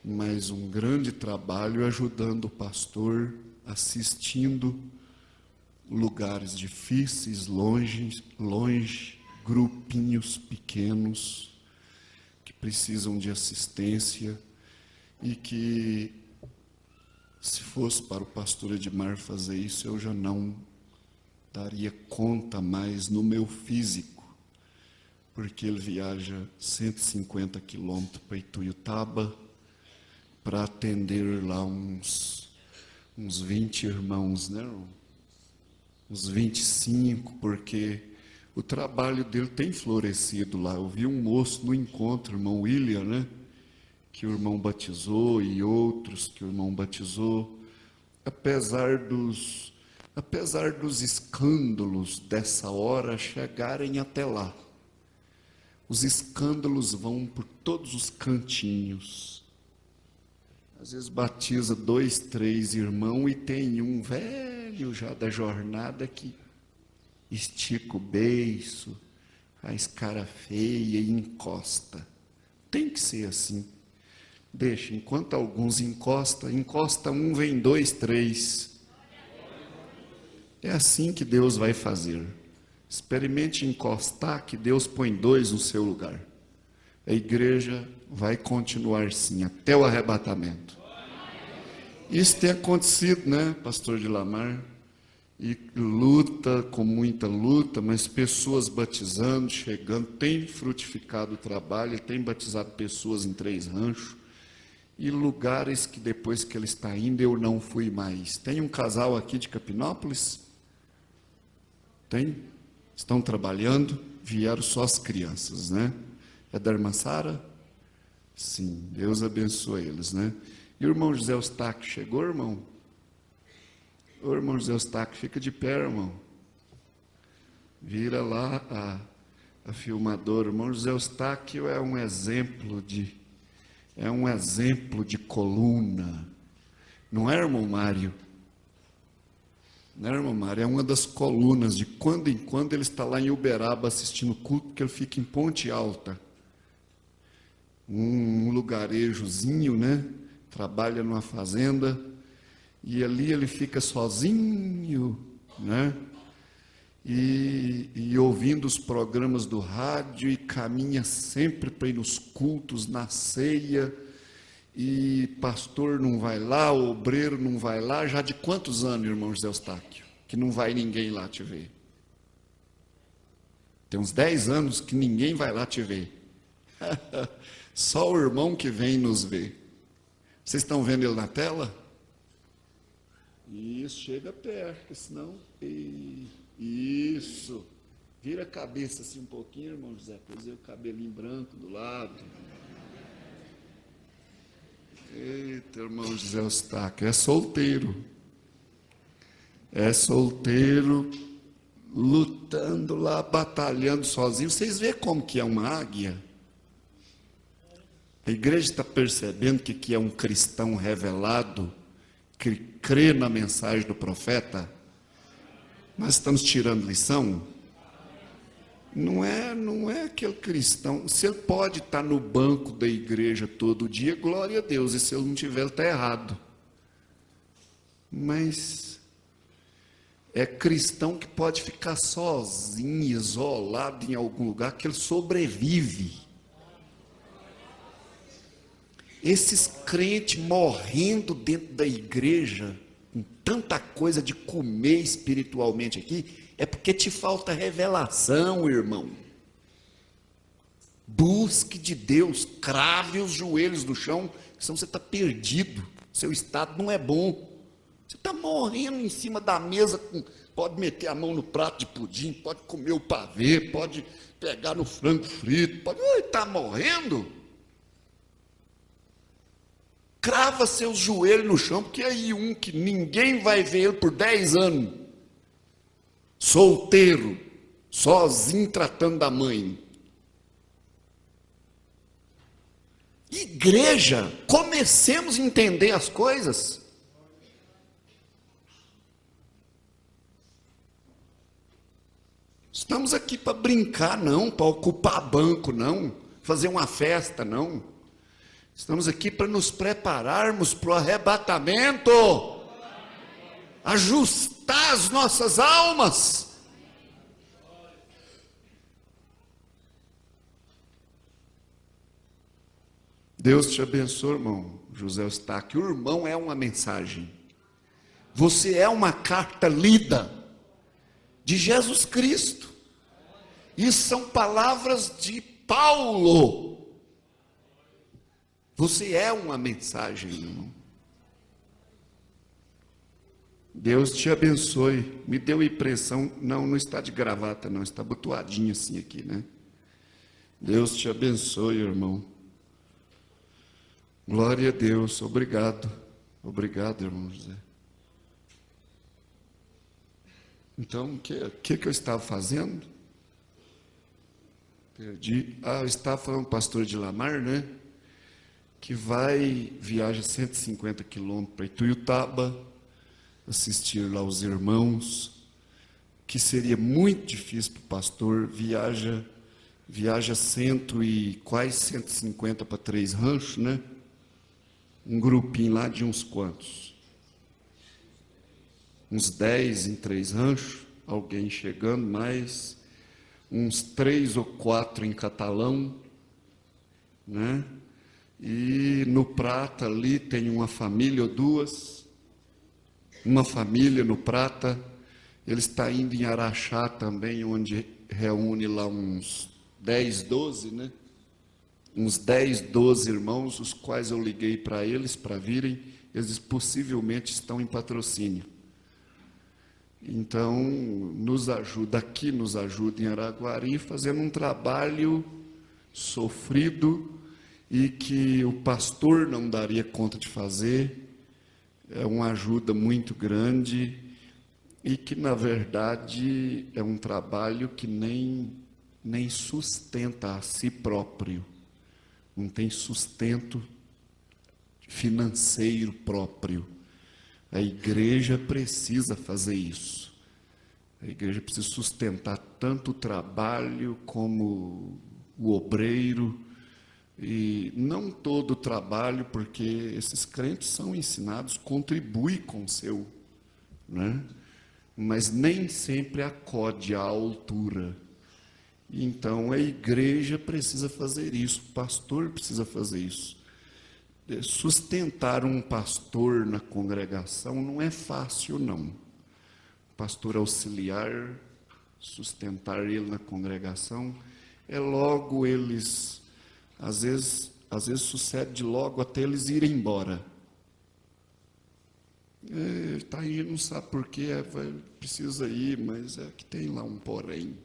Speaker 1: mas um grande trabalho ajudando o pastor, assistindo lugares difíceis, longe, grupinhos pequenos que precisam de assistência e que, se fosse para o pastor Edmar fazer isso, eu já não daria conta mais no meu físico, porque ele viaja 150 quilômetros para Ituiutaba para atender lá uns 20 irmãos, né? Uns 25, porque o trabalho dele tem florescido lá. Eu vi um moço no encontro, o irmão William, né? Que o irmão batizou, e outros que o irmão batizou, apesar dos escândalos dessa hora chegarem até lá. Os escândalos vão por todos os cantinhos. Às vezes batiza 2, 3 irmãos e tem um velho já da jornada que estica o beiço, faz cara feia e encosta. Tem que ser assim. Deixa, enquanto alguns encosta um, vem 2, 3. É assim que Deus vai fazer. Experimente encostar, que Deus põe 2 no seu lugar. A igreja vai continuar sim, até o arrebatamento. Isso tem acontecido, né, pastor Edilamar? E luta, com muita luta, mas pessoas batizando, chegando, tem frutificado o trabalho, ele tem batizado pessoas em 3 ranchos, e lugares que depois que ele está indo, eu não fui mais. Tem um casal aqui de Capinópolis? Tem? Estão trabalhando, vieram só as crianças, né? É da irmã Sara? Sim, Deus abençoe eles, né? E o irmão José Eustáquio chegou, irmão? Ô irmão José Eustáquio, fica de pé, irmão. Vira lá a filmadora. O irmão José Eustáquio é um exemplo de coluna. Não é, irmão Mário? Não é, irmão Mário? É uma das colunas. De quando em quando ele está lá em Uberaba assistindo o culto, porque ele fica em Ponte Alta. Um lugarejozinho, né? Trabalha numa fazenda. E ali ele fica sozinho, né? E ouvindo os programas do rádio, e caminha sempre para ir nos cultos, na ceia, e pastor não vai lá, obreiro não vai lá. Já de quantos anos, irmão José Eustáquio, que não vai ninguém lá te ver? Tem uns 10 anos que ninguém vai lá te ver. Só o irmão que vem nos ver. Vocês estão vendo ele na tela? Isso, chega perto, senão... Isso. Vira a cabeça assim um pouquinho, irmão José, pois o cabelinho branco do lado. Eita, irmão José Eustáquio, é solteiro. É solteiro, lutando lá, batalhando sozinho. Vocês veem como que é uma águia? A igreja está percebendo que é um cristão revelado, que crê na mensagem do profeta. Nós estamos tirando lição. Não é aquele cristão. Se ele pode estar no banco da igreja todo dia, glória a Deus. E se ele não tiver, ele está errado. Mas é cristão que pode ficar sozinho, isolado em algum lugar, que ele sobrevive. Esses crentes morrendo dentro da igreja, com tanta coisa de comer espiritualmente aqui, é porque te falta revelação, irmão. Busque de Deus, crave os joelhos no chão, senão você está perdido, seu estado não é bom. Você está morrendo em cima da mesa, pode meter a mão no prato de pudim, pode comer o pavê, pode pegar no frango frito, pode estar morrendo. Crava seus joelhos no chão, porque aí um que ninguém vai ver ele por 10 anos, solteiro, sozinho tratando da mãe. Igreja, comecemos a entender as coisas. Estamos aqui para brincar, não, para ocupar banco, não, fazer uma festa, não. Estamos aqui para nos prepararmos para o arrebatamento, ajustar as nossas almas. Deus te abençoe, irmão José Eustáquio. O irmão é uma mensagem. Você é uma carta lida de Jesus Cristo. Isso são palavras de Paulo. Você é uma mensagem, irmão. Deus te abençoe. Me deu a impressão, não está de gravata, não, está abotoadinho assim aqui, né? Deus te abençoe, irmão. Glória a Deus, obrigado. Obrigado, irmão José. Então, o que eu estava fazendo? Perdi. Eu estava falando com o pastor de Lamar, né? Que viaja 150 quilômetros para Ituiutaba, assistir lá os irmãos, que seria muito difícil para o pastor, viaja quase 150 para 3 ranchos, né? Um grupinho lá de uns quantos? Uns 10 em 3 ranchos, alguém chegando, mais uns 3 ou 4 em Catalão, né? E no Prata ali tem uma família ou duas, uma família no Prata. Ele está indo em Araxá também, onde reúne lá uns 10, 12, né? Uns 10, 12 irmãos, os quais eu liguei para eles, para virem. Eles possivelmente estão em patrocínio. Então, nos ajuda em Araguari, fazendo um trabalho sofrido, e que o pastor não daria conta de fazer. É uma ajuda muito grande, e que, na verdade, é um trabalho que nem sustenta a si próprio, não tem sustento financeiro próprio. A igreja precisa fazer isso. A igreja precisa sustentar tanto o trabalho como o obreiro, e não todo o trabalho, porque esses crentes são ensinados, contribui com o seu, né? Mas nem sempre acode à altura. Então a igreja precisa fazer isso, o pastor precisa fazer isso. Sustentar um pastor na congregação não é fácil, não. Pastor auxiliar, sustentar ele na congregação, é logo eles, às vezes sucede logo até eles irem embora. Está aí, não sabe por quê, precisa ir, mas é que tem lá um porém.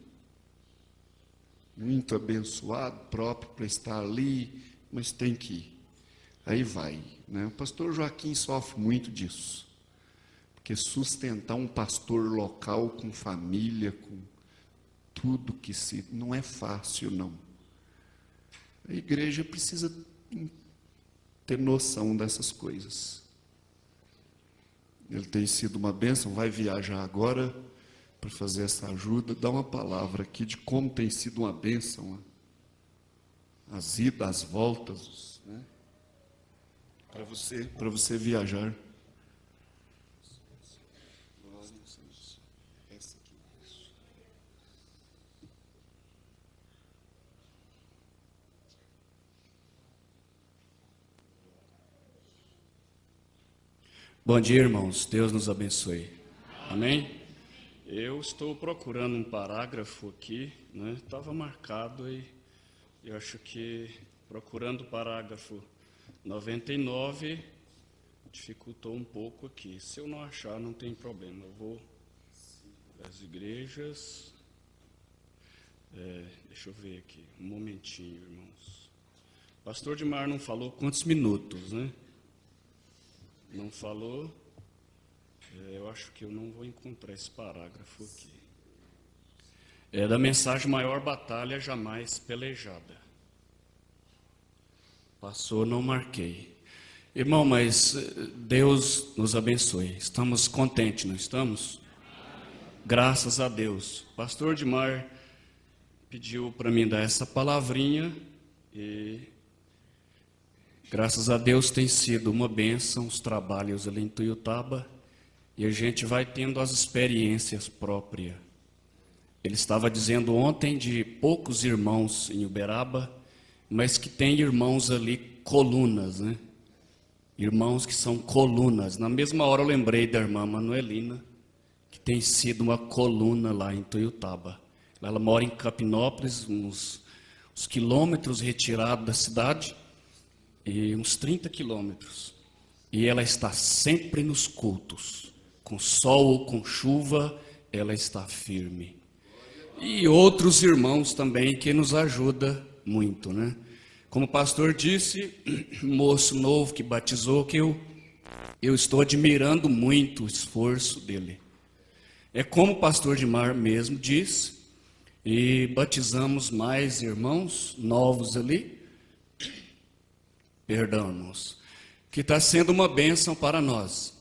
Speaker 1: Muito abençoado, próprio para estar ali, mas tem que ir. Aí vai, né? O pastor Joaquim sofre muito disso, porque sustentar um pastor local com família, com tudo que não é fácil, não. A igreja precisa ter noção dessas coisas. Ele tem sido uma bênção, vai viajar agora para fazer essa ajuda. Dá uma palavra aqui de como tem sido uma bênção, as idas, as voltas, né? Para você viajar. Essa aqui.
Speaker 4: Bom dia, irmãos. Deus nos abençoe. Amém? Eu estou procurando um parágrafo aqui, né? Estava marcado aí. Eu acho que procurando o parágrafo 99 dificultou um pouco aqui. Se eu não achar, não tem problema. Eu vou das igrejas. Deixa eu ver aqui, um momentinho, irmãos. O pastor Dimar não falou quantos minutos, né? Não falou. Eu acho que eu não vou encontrar esse parágrafo aqui. É da mensagem Maior Batalha Jamais Pelejada. Passou, não marquei. Irmão, mas Deus nos abençoe. Estamos contentes, não estamos? Graças a Deus. Pastor Dimar pediu para mim dar essa palavrinha e graças a Deus tem sido uma bênção os trabalhos ali em Tuiutaba e a gente vai tendo as experiências próprias. Ele estava dizendo ontem de poucos irmãos em Uberaba, mas que tem irmãos ali colunas, né? Irmãos que são colunas. Na mesma hora eu lembrei da irmã Manuelina, que tem sido uma coluna lá em Tuiutaba. Ela mora em Capinópolis, uns quilômetros retirado da cidade, e uns 30 quilômetros. E ela está sempre nos cultos. Com sol ou com chuva, ela está firme. E outros irmãos também que nos ajudam muito, né? Como o pastor disse, moço novo que batizou, que eu estou admirando muito o esforço dele. É como o pastor Dimar mesmo disse, e batizamos mais irmãos novos ali, perdão, irmãos, que está sendo uma bênção para nós.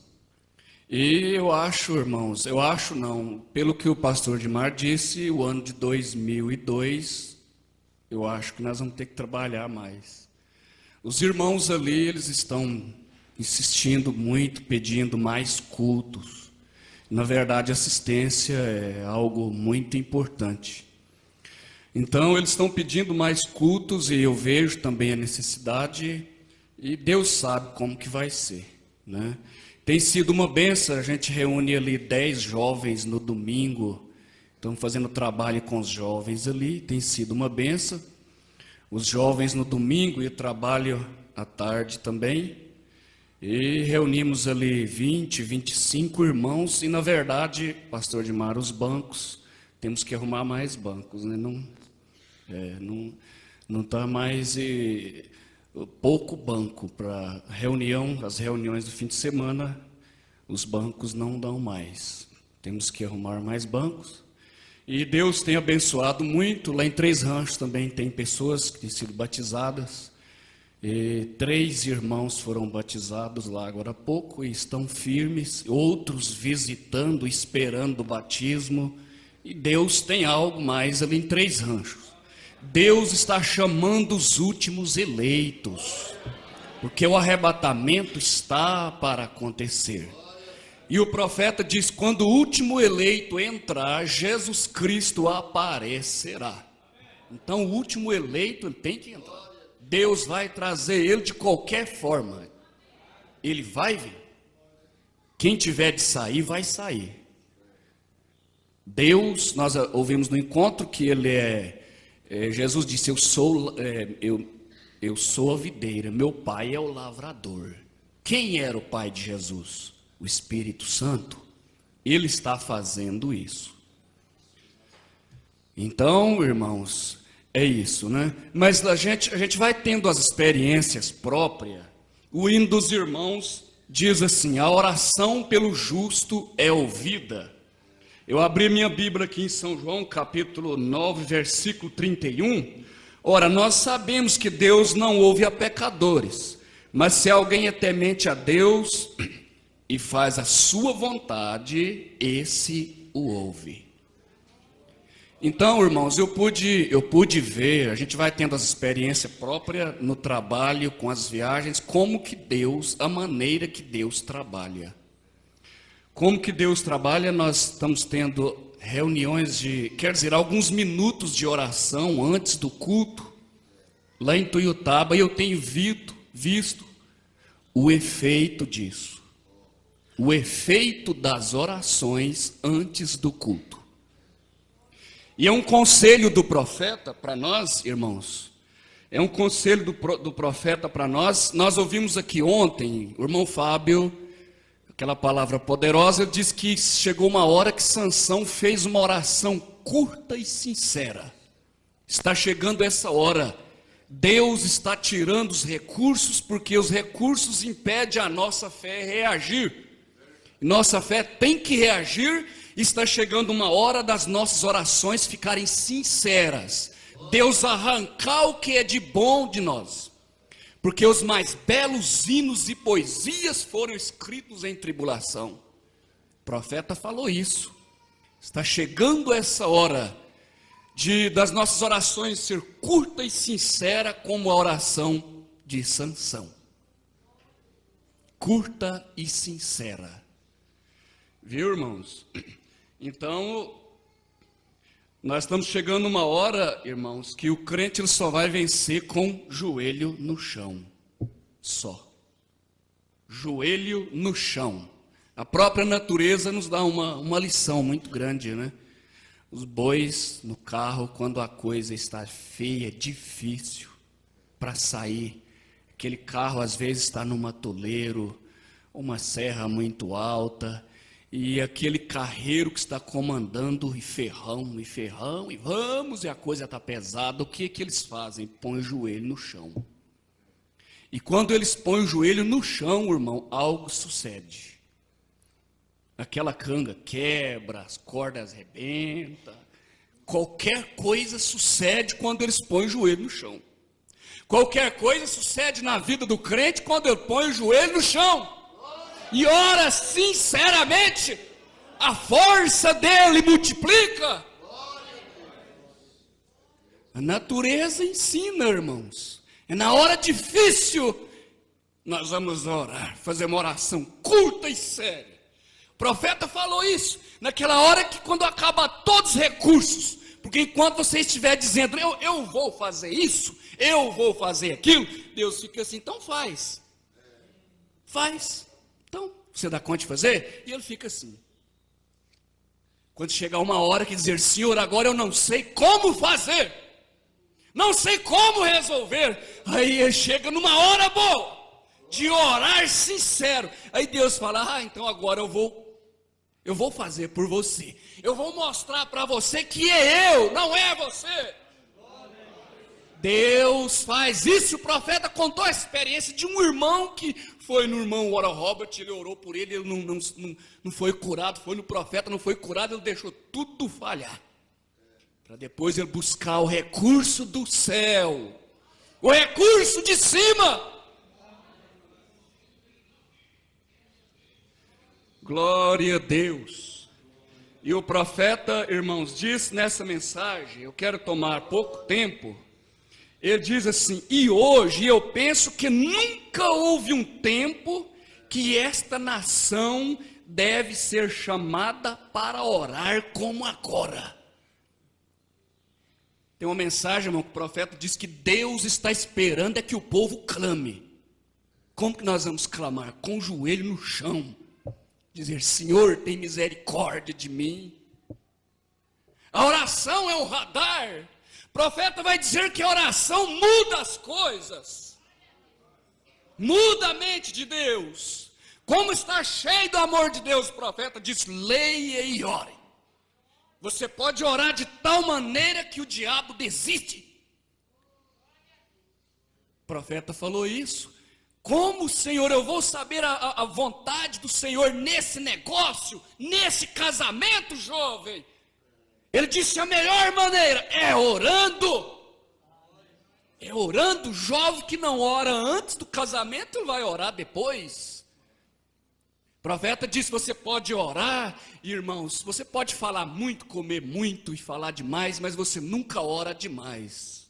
Speaker 4: E eu acho, irmãos, pelo que o pastor Dimar disse, o ano de 2002, eu acho que nós vamos ter que trabalhar mais. Os irmãos ali, eles estão insistindo muito, pedindo mais cultos. Na verdade, assistência é algo muito importante. Então, eles estão pedindo mais cultos e eu vejo também a necessidade e Deus sabe como que vai ser, né? Tem sido uma bênção, a gente reúne ali 10 jovens no domingo, estamos fazendo trabalho com os jovens ali, tem sido uma bênção. Os jovens no domingo e o trabalho à tarde também. E reunimos ali 20, 25 irmãos e, na verdade, pastor Dimar, os bancos, temos que arrumar mais bancos, né? Não está mais pouco banco para reunião, as reuniões do fim de semana, os bancos não dão mais. Temos que arrumar mais bancos. E Deus tem abençoado muito, lá em Três Ranchos também tem pessoas que têm sido batizadas. E 3 irmãos foram batizados lá agora há pouco e estão firmes, outros visitando, esperando o batismo. E Deus tem algo mais ali em Três Ranchos. Deus está chamando os últimos eleitos, porque o arrebatamento está para acontecer. E o profeta diz, quando o último eleito entrar, Jesus Cristo aparecerá. Então o último eleito ele tem que entrar. Deus vai trazer ele de qualquer forma. Ele vai vir. Quem tiver de sair, vai sair. Deus, nós ouvimos no encontro que ele Jesus disse, eu sou a videira, meu pai é o lavrador. Quem era o pai de Jesus? O Espírito Santo. Ele está fazendo isso. Então, irmãos, é isso, né? Mas a gente vai tendo as experiências próprias. O hino dos irmãos diz assim, a oração pelo justo é ouvida. Eu abri minha Bíblia aqui em São João, capítulo 9, versículo 31. Ora, nós sabemos que Deus não ouve a pecadores, mas se alguém é temente a Deus e faz a sua vontade, esse o ouve. Então, irmãos, eu pude ver, a gente vai tendo as experiências próprias no trabalho, com as viagens, como que Deus, a maneira que Deus trabalha. Como que Deus trabalha, nós estamos tendo reuniões alguns minutos de oração antes do culto, lá em Tuiutaba, e eu tenho visto o efeito disso. O efeito das orações antes do culto. E é um conselho do profeta para nós, irmãos. É um conselho do profeta para nós. Nós ouvimos aqui ontem, o irmão Fábio, aquela palavra poderosa, diz que chegou uma hora que Sansão fez uma oração curta e sincera. Está chegando essa hora. Deus está tirando os recursos, porque os recursos impedem a nossa fé reagir. Nossa fé tem que reagir. Está chegando uma hora das nossas orações ficarem sinceras. Deus arrancar o que é de bom de nós. Porque os mais belos hinos e poesias foram escritos em tribulação. O profeta falou isso. Está chegando essa hora das nossas orações ser curta e sincera, como a oração de Sansão. Curta e sincera. Viu, irmãos? Então, nós estamos chegando uma hora, irmãos, que o crente ele só vai vencer com joelho no chão. Só. Joelho no chão. A própria natureza nos dá uma lição muito grande, né? Os bois no carro, quando a coisa está feia, difícil para sair. Aquele carro às vezes está num atoleiro, uma serra muito alta, e aquele carreiro que está comandando, e ferrão, e vamos, e a coisa está pesada. O que eles fazem? Põem o joelho no chão. E quando eles põem o joelho no chão, irmão, algo sucede. Aquela canga quebra, as cordas arrebentam. Qualquer coisa sucede quando eles põem o joelho no chão. Qualquer coisa sucede na vida do crente quando ele põe o joelho no chão. E ora sinceramente, a força dele multiplica. A natureza ensina, irmãos. É na hora difícil, nós vamos orar, fazer uma oração curta e séria. O profeta falou isso, naquela hora que quando acaba todos os recursos, porque enquanto você estiver dizendo, eu vou fazer isso, eu vou fazer aquilo, Deus fica assim, então faz, então você dá conta de fazer? E ele fica assim. Quando chegar uma hora que dizer, Senhor, agora eu não sei como fazer, não sei como resolver, aí ele chega numa hora boa, de orar sincero, aí Deus fala, então agora eu vou fazer por você. Eu vou mostrar para você que é eu, não é você. Deus faz isso. O profeta contou a experiência de um irmão que foi no irmão Oral Robert, ele orou por ele, ele não foi curado, foi no profeta, não foi curado, ele deixou tudo falhar. Para depois ele buscar o recurso do céu, o recurso de cima. Glória a Deus. E o profeta, irmãos, diz nessa mensagem, eu quero tomar pouco tempo, ele diz assim, e hoje eu penso que nunca houve um tempo que esta nação deve ser chamada para orar como agora. Tem uma mensagem, irmão, que o profeta diz que Deus está esperando é que o povo clame. Como que nós vamos clamar? Com o joelho no chão. Dizer, Senhor, tem misericórdia de mim. A oração é um radar. O profeta vai dizer que a oração muda as coisas. Muda a mente de Deus. Como está cheio do amor de Deus, o profeta diz, leia e ore. Você pode orar de tal maneira que o diabo desiste. O profeta falou isso. Como, Senhor, eu vou saber a vontade do Senhor nesse negócio, nesse casamento, jovem? Ele disse, a melhor maneira é orando. É orando. Jovem que não ora antes do casamento, vai orar depois. O profeta disse, você pode orar, irmãos, você pode falar muito, comer muito e falar demais, mas você nunca ora demais.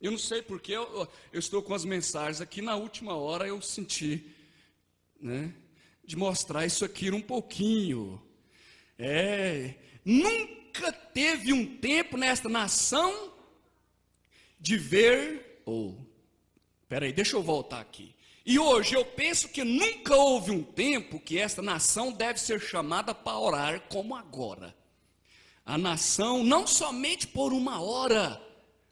Speaker 4: Eu não sei porque eu estou com as mensagens aqui, na última hora eu senti, né, de mostrar isso aqui um pouquinho. Nunca teve um tempo nesta nação de ver, peraí, deixa eu voltar aqui. E hoje eu penso que nunca houve um tempo que esta nação deve ser chamada para orar como agora. A nação, não somente por uma hora,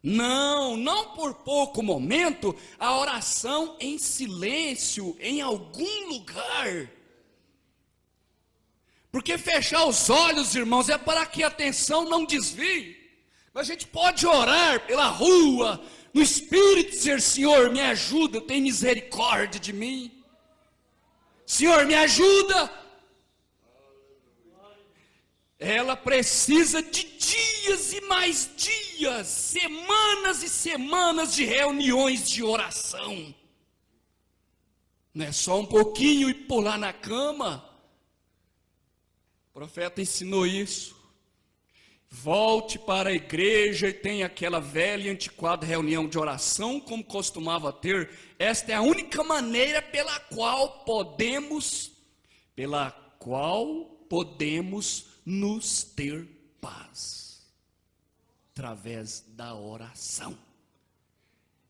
Speaker 4: não por pouco momento, a oração em silêncio, em algum lugar. Porque fechar os olhos, irmãos, é para que a atenção não desvie. Mas a gente pode orar pela rua, no Espírito, dizer: Senhor, me ajuda, tem misericórdia de mim. Senhor, me ajuda. Ela precisa de dias e mais dias, semanas e semanas de reuniões de oração. Não é só um pouquinho e pular na cama. O profeta ensinou isso. Volte para a igreja e tenha aquela velha e antiquada reunião de oração como costumava ter. Esta é a única maneira pela qual podemos nos ter paz. Através da oração.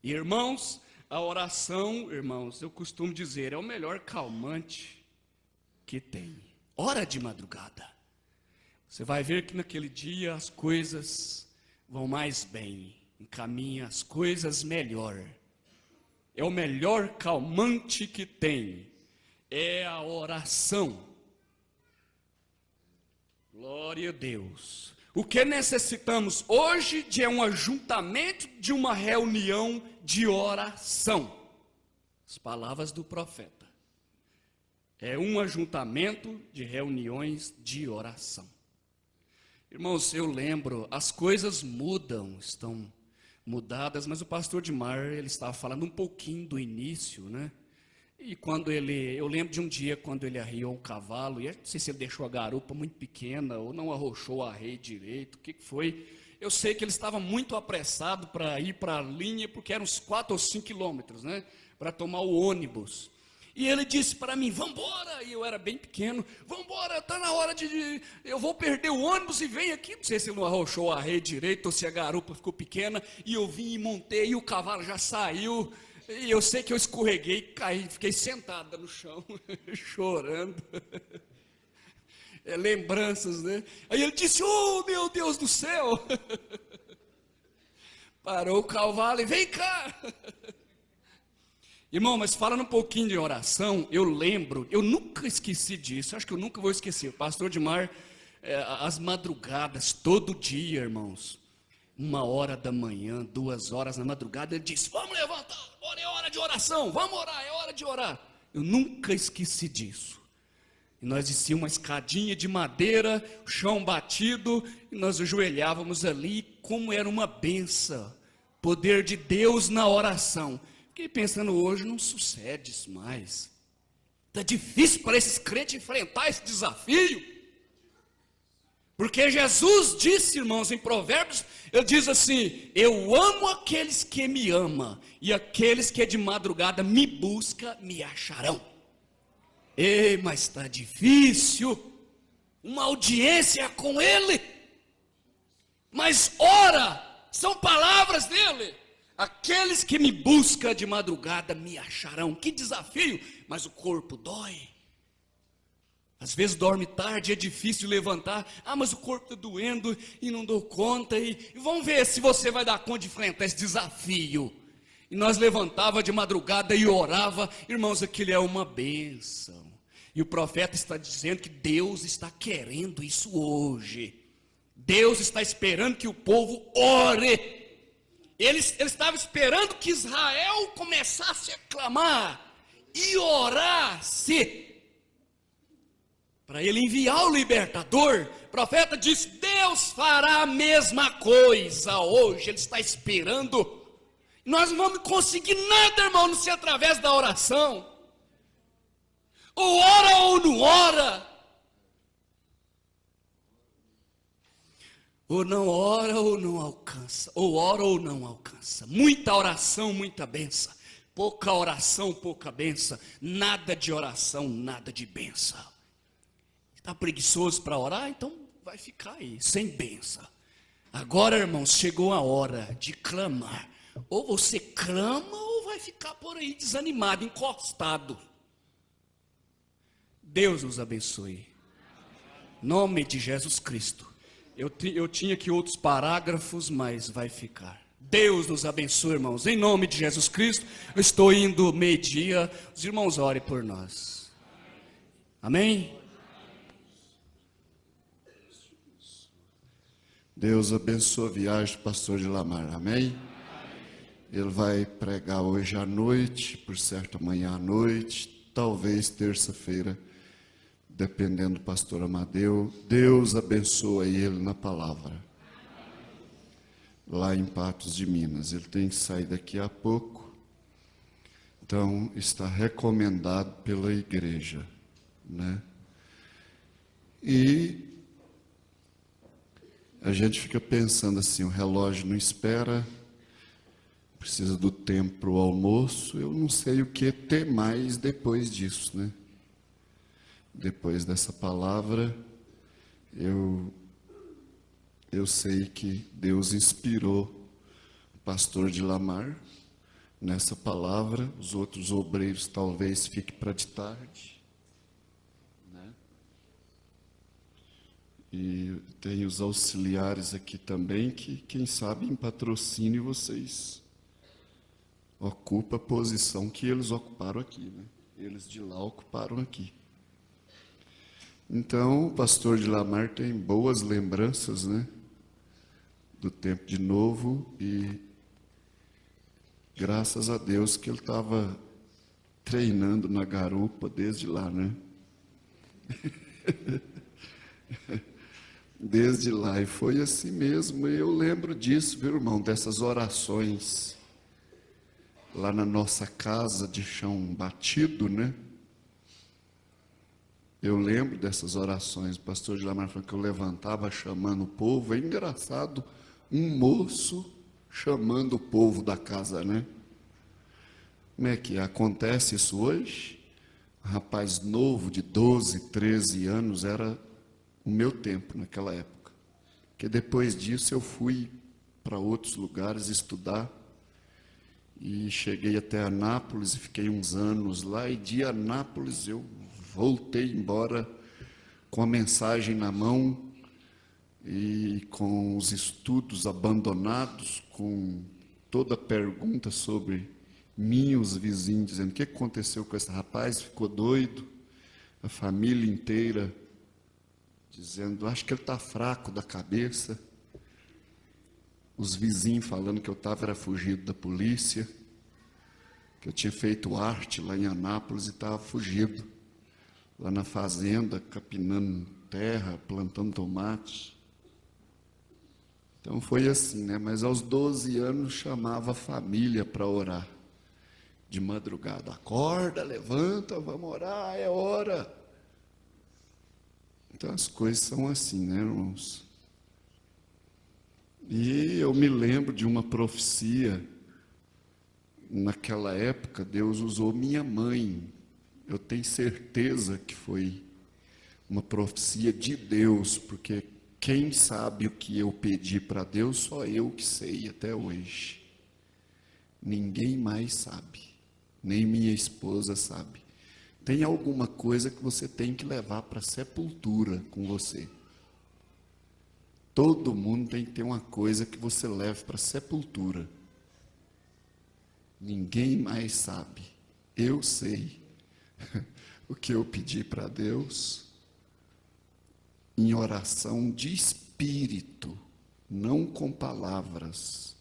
Speaker 4: Irmãos, a oração, irmãos, eu costumo dizer, é o melhor calmante que tem. Ora de madrugada. Você vai ver que naquele dia as coisas vão mais bem, encaminha as coisas melhor. É o melhor calmante que tem, é a oração. Glória a Deus. O que necessitamos hoje é um ajuntamento de uma reunião de oração. As palavras do profeta. É um ajuntamento de reuniões de oração. Irmãos, eu lembro, as coisas mudam, estão mudadas, mas o pastor Dimar, ele estava falando um pouquinho do início, né? E eu lembro de um dia quando ele arriou um cavalo, e eu não sei se ele deixou a garupa muito pequena, ou não arrochou a rei direito, o que foi? Eu sei que ele estava muito apressado para ir para a linha, porque eram uns 4 ou 5 quilômetros, né? Para tomar o ônibus. E ele disse para mim: vamos embora, e eu era bem pequeno, vamos embora, está na hora eu vou perder o ônibus e vem aqui. Não sei se ele não arrochou a rei direito, ou se a garupa ficou pequena, e eu vim e montei, e o cavalo já saiu, e eu sei que eu escorreguei, caí, fiquei sentada no chão, chorando. Lembranças, né? Aí ele disse: oh meu Deus do céu, parou o cavalo e vem cá. Irmão, mas falando um pouquinho de oração, eu lembro, eu nunca esqueci disso, acho que eu nunca vou esquecer. O pastor Dimar, as madrugadas, todo dia, irmãos, 1h da manhã, 2h na madrugada, ele disse: vamos levantar, agora é hora de oração, vamos orar, é hora de orar. Eu nunca esqueci disso. E nós descíamos uma escadinha de madeira, chão batido, e nós ajoelhávamos ali, como era uma benção, poder de Deus na oração. Fiquei pensando, hoje não sucede isso mais. Está difícil para esses crentes enfrentar esse desafio. Porque Jesus disse, irmãos, em Provérbios, ele diz assim: eu amo aqueles que me amam, e aqueles que de madrugada me buscam, me acharão. Ei, mas está difícil, uma audiência com ele. Mas ora, são palavras dele. Aqueles que me buscam de madrugada me acharão. Que desafio, mas o corpo dói. Às vezes dorme tarde, é difícil levantar. Ah, mas o corpo está doendo e não dou conta. E vamos ver se você vai dar conta de enfrentar esse desafio. E nós levantava de madrugada e orava. Irmãos, aquilo é uma bênção. E o profeta está dizendo que Deus está querendo isso hoje. Deus está esperando que o povo ore. Ele estava esperando que Israel começasse a clamar e orasse para ele enviar o libertador. O profeta disse: Deus fará a mesma coisa hoje. Ele está esperando. Nós não vamos conseguir nada, irmão, não ser através da oração. Ou ora ou não ora. Ou não ora ou não alcança. Ou ora ou não alcança. Muita oração, muita benção. Pouca oração, pouca benção. Nada de oração, nada de benção. Está preguiçoso para orar? Então vai ficar aí, sem benção. Agora, irmãos, chegou a hora de clamar. Ou você clama ou vai ficar por aí desanimado, encostado. Deus nos abençoe. Em nome de Jesus Cristo. Eu tinha aqui outros parágrafos, mas vai ficar. Deus nos abençoe, irmãos. Em nome de Jesus Cristo, eu estou indo meio-dia. Os irmãos orem por nós. Amém?
Speaker 1: Deus abençoe a viagem do pastor de Lamar, amém? Ele vai pregar hoje à noite, por certo amanhã à noite, talvez terça-feira, dependendo do pastor Amadeu. Deus abençoe ele na palavra. Lá em Patos de Minas. Ele tem que sair daqui a pouco. Então, está recomendado pela igreja, né? E a gente fica pensando assim, o relógio não espera, precisa do tempo para o almoço. Eu não sei o que ter mais depois disso, né? Depois dessa palavra, eu sei que Deus inspirou o pastor de Lamar nessa palavra. Os outros obreiros talvez fiquem para de tarde, né? E tem os auxiliares aqui também, que quem sabe em patrocínio vocês ocupam a posição que eles ocuparam aqui, né? Eles de lá ocuparam aqui. Então, o pastor de Lamar tem boas lembranças, né, do tempo de novo, e graças a Deus que ele estava treinando na garupa desde lá, né? Desde lá, e foi assim mesmo. Eu lembro disso, viu, irmão, dessas orações lá na nossa casa de chão batido, né? Eu lembro dessas orações. O pastor de Lamar falou que eu levantava chamando o povo. É engraçado, um moço chamando o povo da casa, né? Como é que acontece isso hoje? Um rapaz novo de 12, 13 anos, era o meu tempo naquela época. Porque depois disso eu fui para outros lugares estudar. E cheguei até Anápolis e fiquei uns anos lá. E de Anápolis eu voltei embora com a mensagem na mão e com os estudos abandonados, com toda a pergunta sobre mim, os vizinhos, dizendo: o que aconteceu com esse rapaz? Ficou doido? A família inteira dizendo: acho que ele está fraco da cabeça. Os vizinhos falando que eu estava fugido da polícia, que eu tinha feito arte lá em Anápolis e estava fugido lá na fazenda, capinando terra, plantando tomate. Então foi assim, né? Mas aos 12 anos chamava a família para orar. De madrugada: acorda, levanta, vamos orar, é hora. Então as coisas são assim, né, irmãos? E eu me lembro de uma profecia. Naquela época, Deus usou minha mãe. Eu tenho certeza que foi uma profecia de Deus, porque quem sabe o que eu pedi para Deus, só eu que sei até hoje. Ninguém mais sabe, nem minha esposa sabe. Tem alguma coisa que você tem que levar para a sepultura com você. Todo mundo tem que ter uma coisa que você leve para a sepultura. Ninguém mais sabe. Eu sei o que eu pedi para Deus em oração de espírito, não com palavras,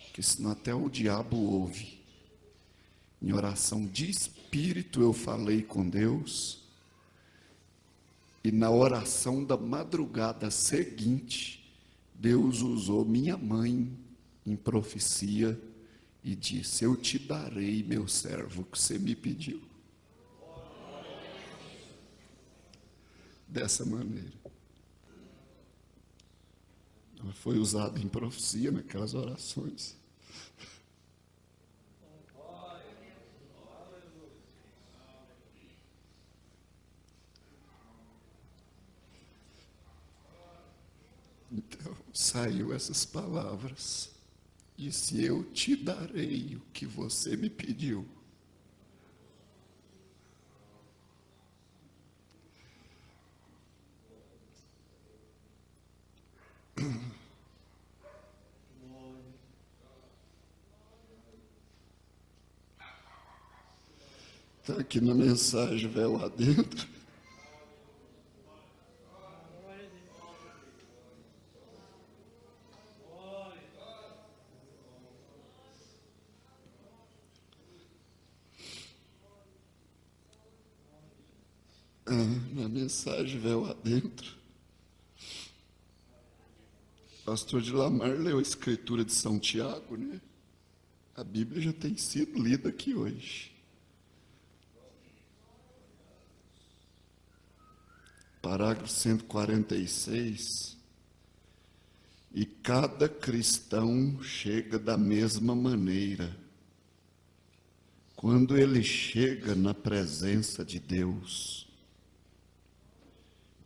Speaker 1: porque senão até o diabo ouve. Em oração de espírito eu falei com Deus, e na oração da madrugada seguinte, Deus usou minha mãe em profecia e disse: eu te darei, meu servo, que você me pediu. Dessa maneira. Ela foi usada em profecia naquelas orações. Então, saiu essas palavras. Disse: eu te darei o que você me pediu. Está aqui na mensagem, véu lá dentro. na mensagem Véu Adentro, pastor de Lamar leu a escritura de São Tiago, né? A Bíblia já tem sido lida aqui hoje. Parágrafo 146. E cada cristão chega da mesma maneira. Quando ele chega na presença de Deus,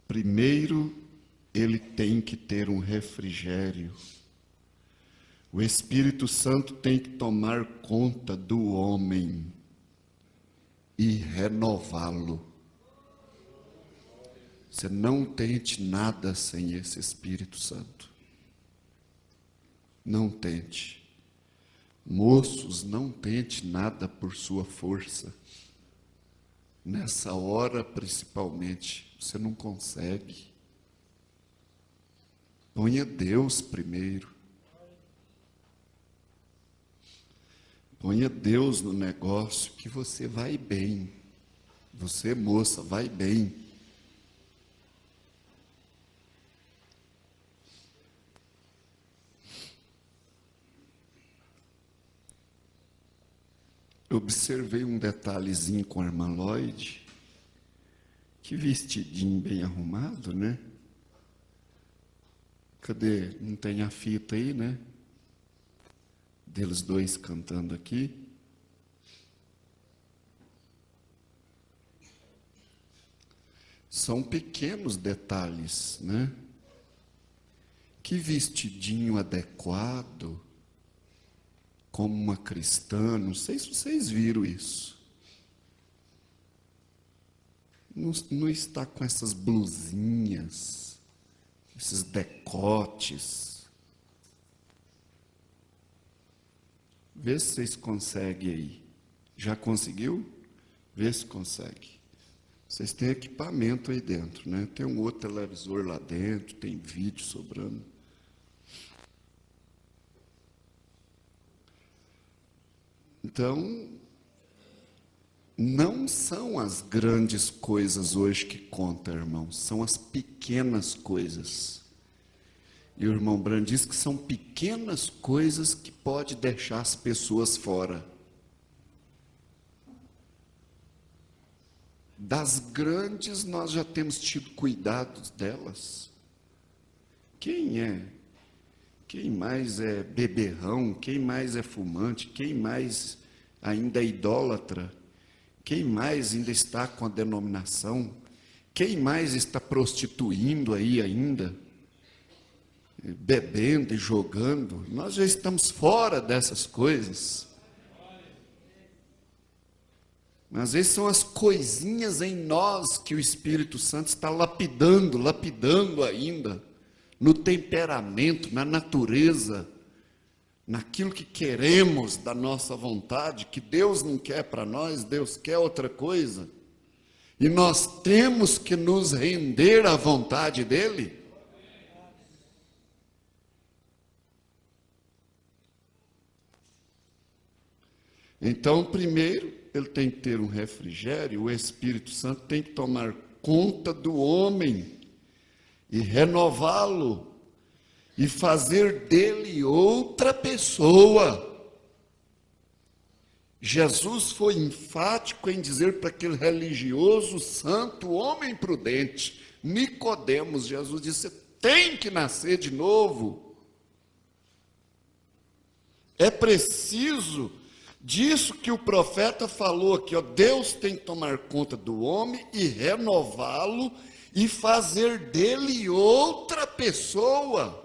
Speaker 1: primeiro ele tem que ter um refrigério. O Espírito Santo tem que tomar conta do homem e renová-lo. Você não tente nada sem esse Espírito Santo. Não tente. Moços, não tente nada por sua força. Nessa hora, principalmente, você não consegue. Ponha Deus primeiro. Ponha Deus no negócio que você vai bem. Você, moça, vai bem. Eu observei um detalhezinho com a irmã Lloyd, que vestidinho bem arrumado, né? Cadê? Não tem a fita aí, né? Deles dois cantando aqui. São pequenos detalhes, né? Que vestidinho adequado, como uma cristã, não sei se vocês viram isso. Não está com essas blusinhas, esses decotes. Vê se vocês conseguem aí. Já conseguiu? Vê se consegue. Vocês têm equipamento aí dentro, né? Tem um outro televisor lá dentro, tem vídeo sobrando. Então, não são as grandes coisas hoje que contam, irmãos, são as pequenas coisas. E o irmão Brand diz que são pequenas coisas que pode deixar as pessoas fora. Das grandes nós já temos tido cuidado delas. Quem mais é beberrão? Quem mais é fumante? Quem mais ainda é idólatra? Quem mais ainda está com a denominação? Quem mais está prostituindo aí ainda? Bebendo e jogando? Nós já estamos fora dessas coisas. Mas às vezes são as coisinhas em nós que o Espírito Santo está lapidando ainda. No temperamento, na natureza, naquilo que queremos da nossa vontade, que Deus não quer para nós, Deus quer outra coisa. E nós temos que nos render à vontade dEle. Então, primeiro, ele tem que ter um refrigério, o Espírito Santo tem que tomar conta do homem e renová-lo, e fazer dele outra pessoa. Jesus foi enfático em dizer para aquele religioso, santo, homem prudente, Nicodemos, Jesus disse, você tem que nascer de novo. É preciso disso que o profeta falou aqui, ó, Deus tem que tomar conta do homem e renová-lo, e fazer dele outra pessoa.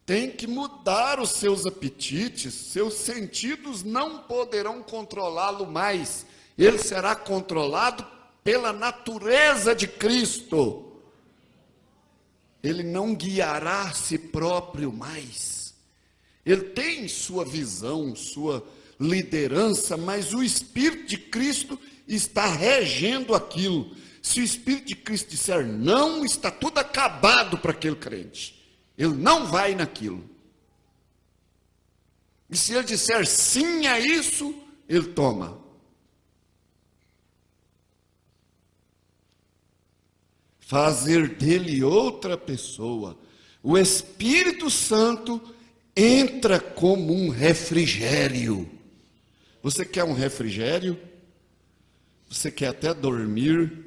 Speaker 1: Tem que mudar os seus apetites, seus sentidos não poderão controlá-lo mais. Ele será controlado pela natureza de Cristo. Ele não guiará a si próprio mais. Ele tem sua visão, sua liderança, mas o Espírito de Cristo está regendo aquilo. Se o Espírito de Cristo disser não, está tudo acabado para aquele crente. Ele não vai naquilo. E se ele disser sim a isso, ele toma. fazer dele outra pessoa. O Espírito Santo entra como um refrigério. Você quer um refrigério? Você quer até dormir?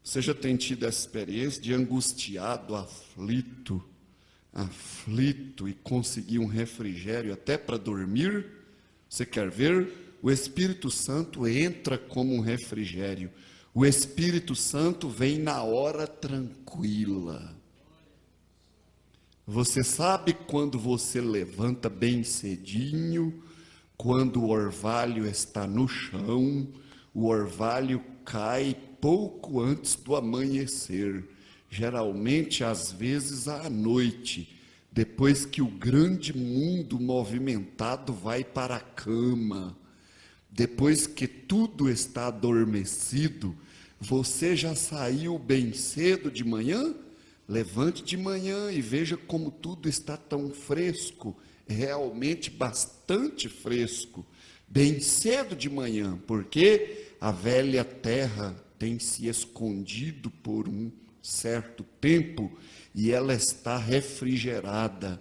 Speaker 1: Você já tem tido essa experiência de angustiado, aflito e conseguir um refrigério até para dormir? Você quer ver? O Espírito Santo entra como um refrigério. O Espírito Santo vem na hora tranquila. Você sabe quando você levanta bem cedinho, quando o orvalho está no chão, o orvalho cai pouco antes do amanhecer, geralmente às vezes à noite, depois que o grande mundo movimentado vai para a cama, depois que tudo está adormecido. Você já saiu bem cedo de manhã? Levante de manhã e veja como tudo está tão fresco, realmente bastante fresco, bem cedo de manhã, porque a velha terra tem se escondido por um certo tempo e ela está refrigerada.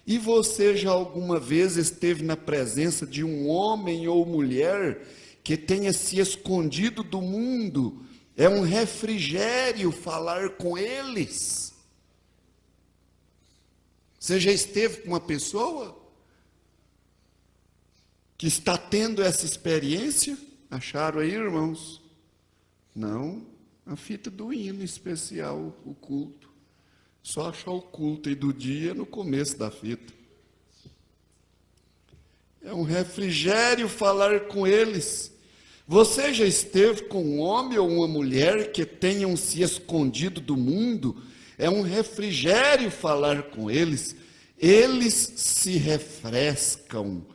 Speaker 1: E você já alguma vez esteve na presença de um homem ou mulher que tenha se escondido do mundo? É um refrigério falar com eles. Você já esteve com uma pessoa que está tendo essa experiência? Acharam aí, irmãos? Não, a fita do hino especial, o culto. Só achar o culto aí do dia no começo da fita. É um refrigério falar com eles. Você já esteve com um homem ou uma mulher que tenham se escondido do mundo? É um refrigério falar com eles. Eles se refrescam,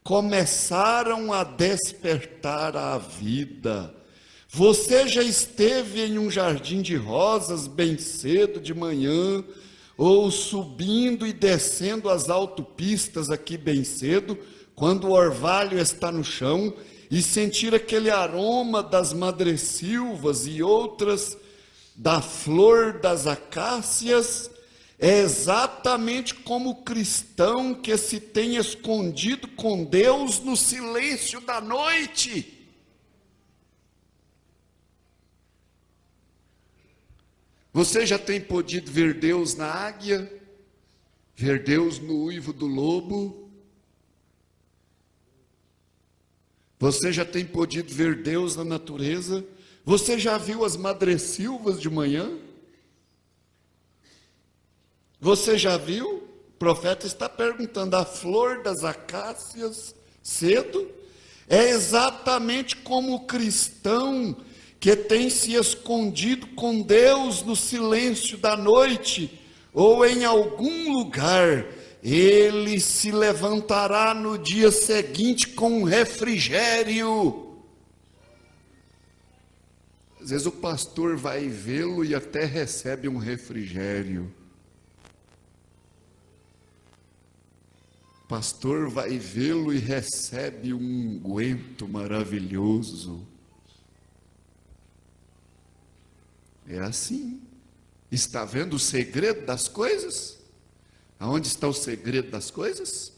Speaker 1: começaram a despertar à vida. Você já esteve em um jardim de rosas bem cedo de manhã, ou subindo e descendo as autopistas aqui bem cedo, quando o orvalho está no chão, e sentir aquele aroma das madressilvas e outras, da flor das acácias? É exatamente como o cristão que se tem escondido com Deus no silêncio da noite. Você já tem podido ver Deus na águia? Ver Deus no uivo do lobo? Você já tem podido ver Deus na natureza? Você já viu as madressilvas de manhã? Você já viu? O profeta está perguntando, a flor das acácias cedo? É exatamente como o cristão que tem se escondido com Deus no silêncio da noite, ou em algum lugar, ele se levantará no dia seguinte com um refrigério. Às vezes o pastor vai vê-lo e até recebe um refrigério. O pastor vai vê-lo e recebe um unguento maravilhoso. É assim. Está vendo o segredo das coisas? Aonde está o segredo das coisas?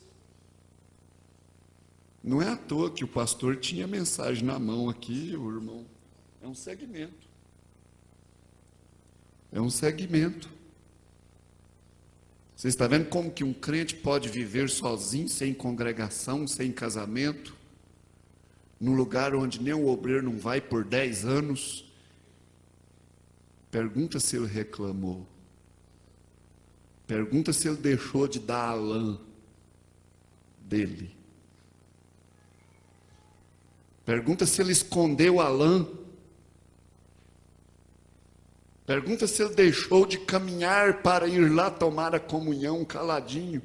Speaker 1: Não é à toa que o pastor tinha mensagem na mão aqui, o irmão. É um segmento. É um segmento. Você está vendo como que um crente pode viver sozinho, sem congregação, sem casamento, num lugar onde nem o obreiro não vai por 10 anos? Pergunta se ele reclamou. Pergunta se ele deixou de dar a lã dele. Pergunta se ele escondeu a lã. Pergunta se ele deixou de caminhar para ir lá tomar a comunhão caladinho.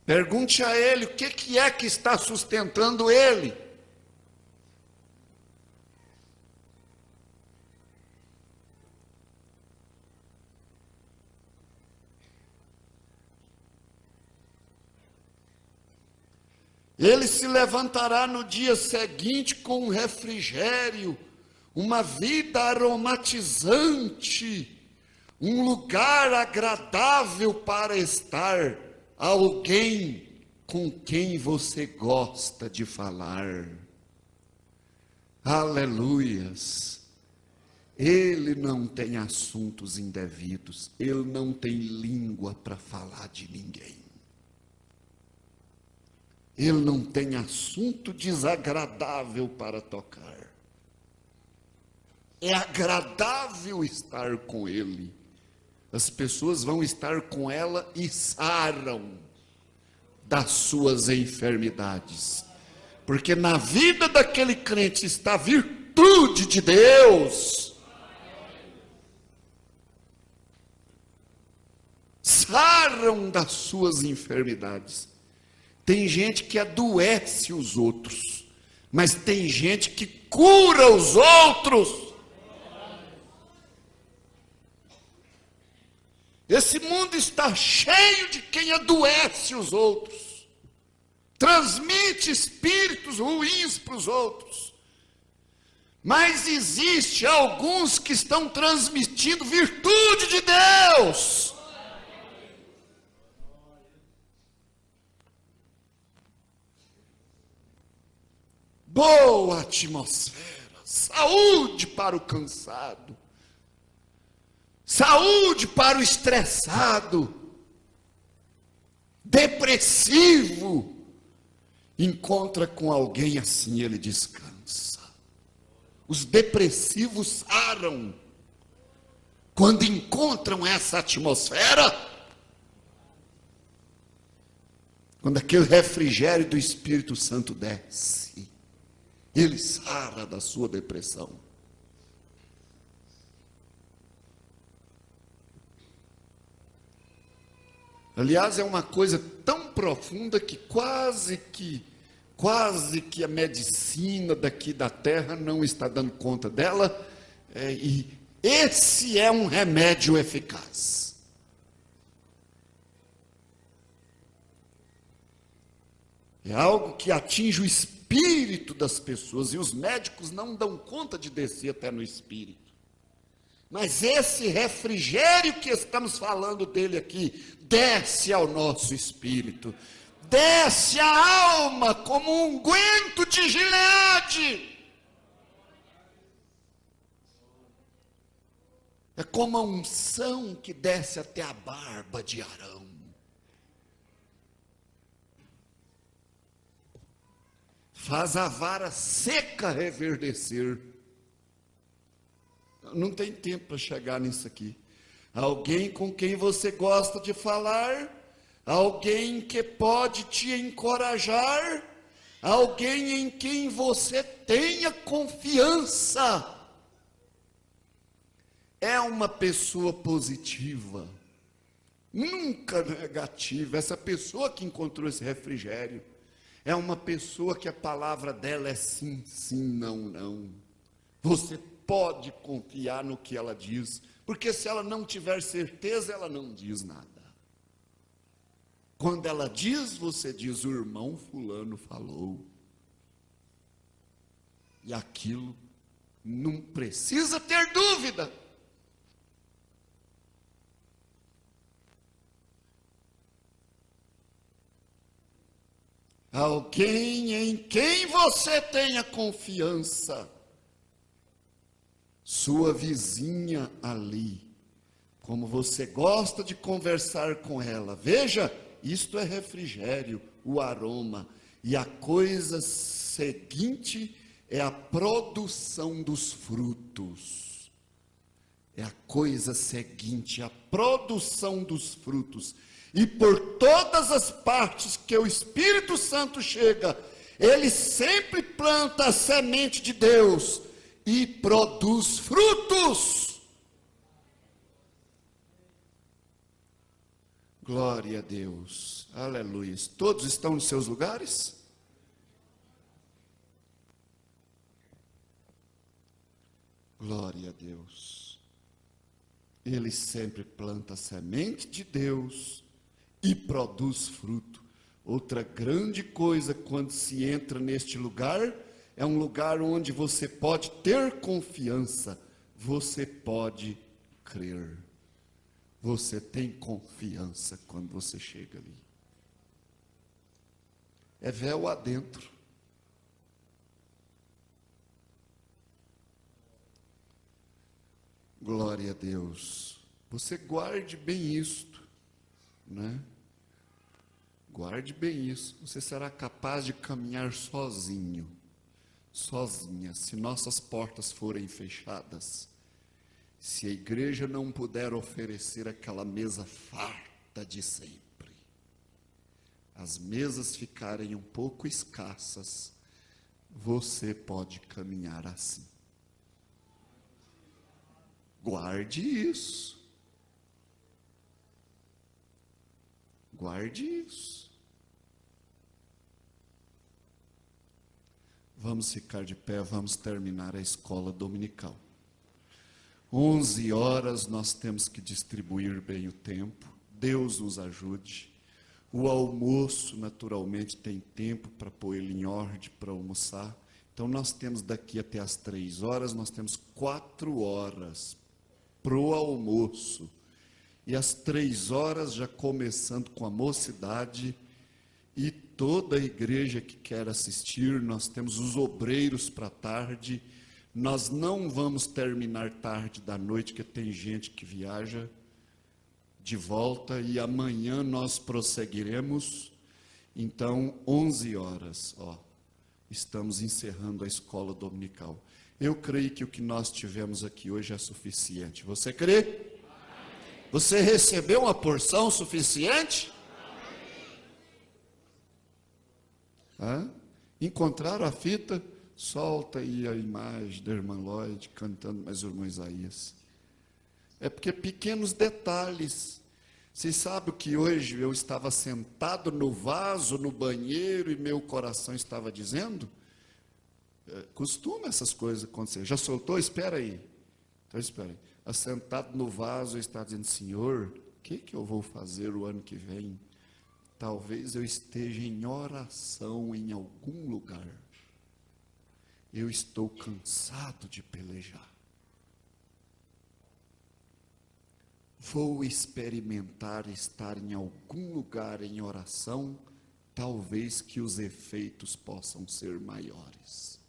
Speaker 1: Pergunte a ele o que é que está sustentando ele. Ele se levantará no dia seguinte com um refrigério, uma vida aromatizante, um lugar agradável para estar, alguém com quem você gosta de falar. Aleluias! Ele não tem assuntos indevidos, ele não tem língua para falar de ninguém. Ele não tem assunto desagradável para tocar. É agradável estar com ele. As pessoas vão estar com ela e saram das suas enfermidades. Porque na vida daquele crente está a virtude de Deus. Saram das suas enfermidades. Tem gente que adoece os outros, mas tem gente que cura os outros. Esse mundo está cheio de quem adoece os outros, transmite espíritos ruins para os outros. Mas existe alguns que estão transmitindo virtude de Deus. Boa atmosfera, saúde para o cansado, saúde para o estressado, depressivo. Encontra com alguém assim, ele descansa. Os depressivos saram quando encontram essa atmosfera. Quando aquele refrigério do Espírito Santo desce, ele sara da sua depressão. Aliás, é uma coisa tão profunda que quase que a medicina daqui da terra não está dando conta dela. E esse é um remédio eficaz. É algo que atinge o espírito das pessoas, e os médicos não dão conta de descer até no espírito. Mas esse refrigério que estamos falando dele aqui, desce ao nosso espírito, desce a alma como um unguento de Gileade. É como a unção que desce até a barba de Arão. Faz a vara seca reverdecer. Não tem tempo para chegar nisso aqui. Alguém com quem você gosta de falar, alguém que pode te encorajar, alguém em quem você tenha confiança. É uma pessoa positiva, nunca negativa. Essa pessoa que encontrou esse refrigério é uma pessoa que a palavra dela é sim, sim, não, não. Você pode confiar no que ela diz, porque se ela não tiver certeza, ela não diz nada. Quando ela diz, você diz: o irmão fulano falou. E aquilo não precisa ter dúvida. Alguém em quem você tenha confiança. Sua vizinha ali, como você gosta de conversar com ela. Veja, isto é refrigério, o aroma. E a coisa seguinte é a produção dos frutos. É a coisa seguinte, a produção dos frutos. E por todas as partes que o Espírito Santo chega, ele sempre planta a semente de Deus e produz frutos. Glória a Deus, aleluia. Todos estão nos seus lugares? Glória a Deus. Ele sempre planta a semente de Deus e produz fruto. Outra grande coisa quando se entra neste lugar, é um lugar onde você pode ter confiança, você pode crer. Você tem confiança quando você chega ali. É véu adentro. Glória a Deus. Você guarde bem isto, né? Guarde bem isso. Você será capaz de caminhar sozinho, sozinha, se nossas portas forem fechadas. Se a igreja não puder oferecer aquela mesa farta de sempre, as mesas ficarem um pouco escassas, você pode caminhar assim. Guarde isso. Guarde isso. Vamos ficar de pé, vamos terminar a escola dominical. 11 horas nós temos que distribuir bem o tempo. Deus nos ajude. O almoço, naturalmente, tem tempo para pôr ele em ordem, para almoçar. Então, nós temos daqui até as 3 horas, nós temos 4 horas para o almoço. E às 3 horas, já começando com a mocidade e toda a igreja que quer assistir, nós temos os obreiros para a tarde. Nós não vamos terminar tarde da noite, porque tem gente que viaja de volta, e amanhã nós prosseguiremos. Então, 11 horas, estamos encerrando a escola dominical. Eu creio que o que nós tivemos aqui hoje é suficiente. Você crê? Você recebeu uma porção suficiente? Encontraram a fita? Solta aí a imagem da irmã Lloyd cantando mais o irmão Isaías. É porque pequenos detalhes. Vocês sabem que hoje eu estava sentado no vaso, no banheiro, e meu coração estava dizendo? Costuma essas coisas acontecer. Já soltou? Espera aí. Então espera aí. Assentado no vaso, eu estava dizendo, Senhor, o que eu vou fazer o ano que vem? Talvez eu esteja em oração em algum lugar. Eu estou cansado de pelejar. Vou experimentar estar em algum lugar em oração, talvez que os efeitos possam ser maiores.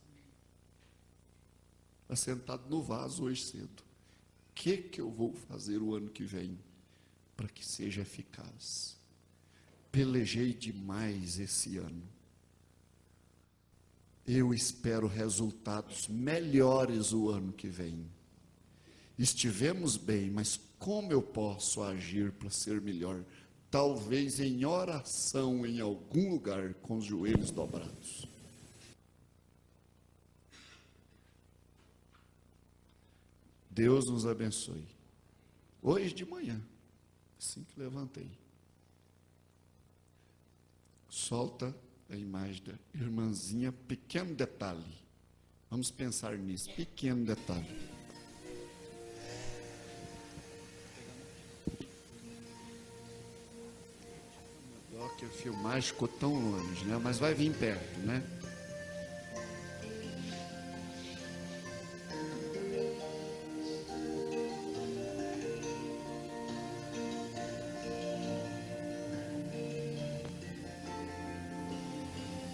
Speaker 1: Assentado no vaso hoje cedo. O que eu vou fazer o ano que vem para que seja eficaz? Pelejei demais esse ano. Eu espero resultados melhores o ano que vem. Estivemos bem, mas como eu posso agir para ser melhor? Talvez em oração em algum lugar com os joelhos dobrados. Deus nos abençoe. Hoje de manhã, assim que levantei, solta a imagem da irmãzinha, pequeno detalhe. Vamos pensar nisso, pequeno detalhe. Ó, que a filmagem ficou tão longe, né? Mas vai vir perto, né?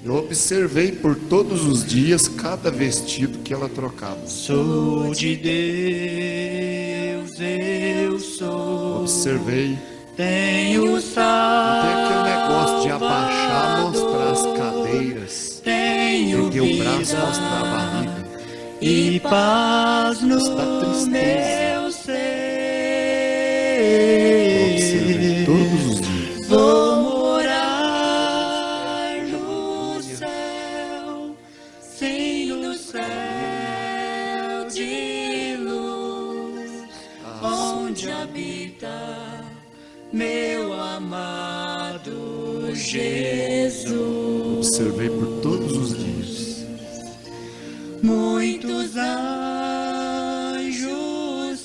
Speaker 1: Eu observei por todos os dias cada vestido que ela trocava.
Speaker 2: Sou de Deus, eu sou.
Speaker 1: Observei.
Speaker 2: Tenho
Speaker 1: Não tem aquele negócio de abaixar, mostrar as cadeiras, erguer o braço, mostrar a barriga.
Speaker 2: E paz no
Speaker 1: Está tristeza.
Speaker 2: meu
Speaker 1: Observei
Speaker 2: ser.
Speaker 1: todos os dias.
Speaker 2: Vou morar no céu, sim, no céu de luz, onde habita meu amado Jesus.
Speaker 1: Observei por todos os dias.
Speaker 2: Muitos anjos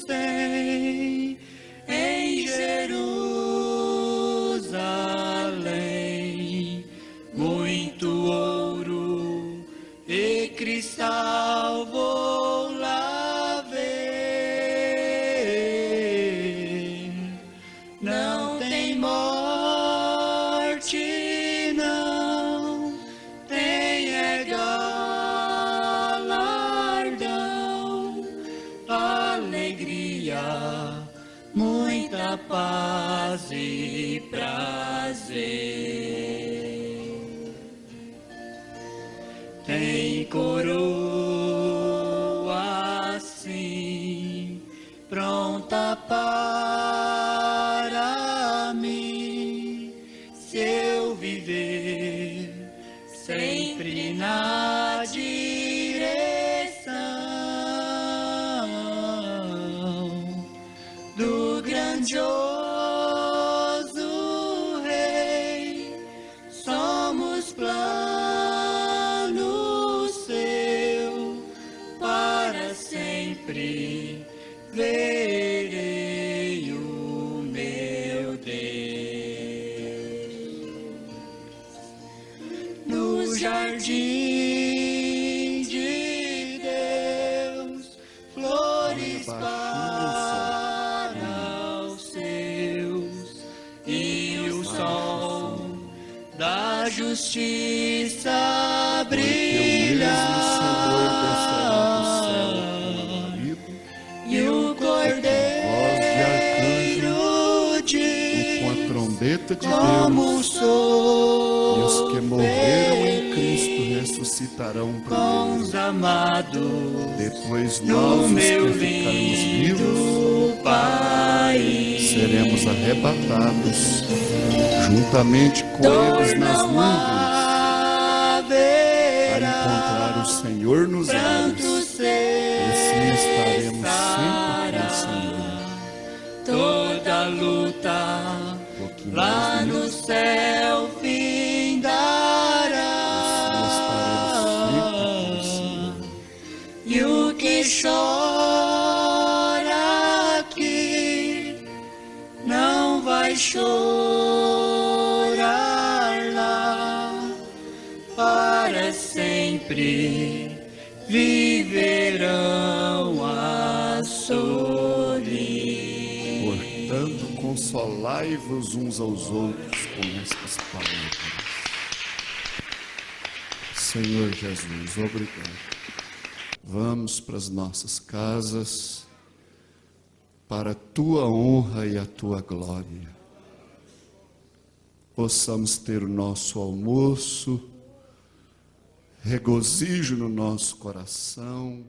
Speaker 2: tem em Jerusalém, muita paz e prazer. Tem coroa assim, pronta para mim, se eu viver sempre na direção do grandioso Rei. Somos plano seu, para sempre verei o meu Deus. No jardim de Deus, flores para os seus, e o sol da justiça brilha, e o cordeiro diz,
Speaker 1: com a trombeta de
Speaker 2: como
Speaker 1: Deus,
Speaker 2: sou
Speaker 1: e os que morreram em Cristo ressuscitarão
Speaker 2: com
Speaker 1: primeiro.
Speaker 2: os amados
Speaker 1: Depois
Speaker 2: no
Speaker 1: nós, os
Speaker 2: meu
Speaker 1: que ficarmos vivos,
Speaker 2: lindo país.
Speaker 1: seremos arrebatados juntamente com eles nas
Speaker 2: Não
Speaker 1: nuvens, para
Speaker 2: haverá
Speaker 1: encontrar o Senhor nos
Speaker 2: pranto
Speaker 1: ares. E assim estaremos sempre com o Senhor.
Speaker 2: toda luta
Speaker 1: Um pouquinho
Speaker 2: lá
Speaker 1: mais
Speaker 2: no
Speaker 1: nisso.
Speaker 2: céu findará. E o que chora aqui não vai chorar lá, para sempre viverão a sorrir.
Speaker 1: Portanto, consolai-vos uns aos outros com estas palavras. Senhor Jesus, obrigado. Vamos para as nossas casas, para a tua honra e a tua glória. Possamos ter o nosso almoço, regozijo no nosso coração,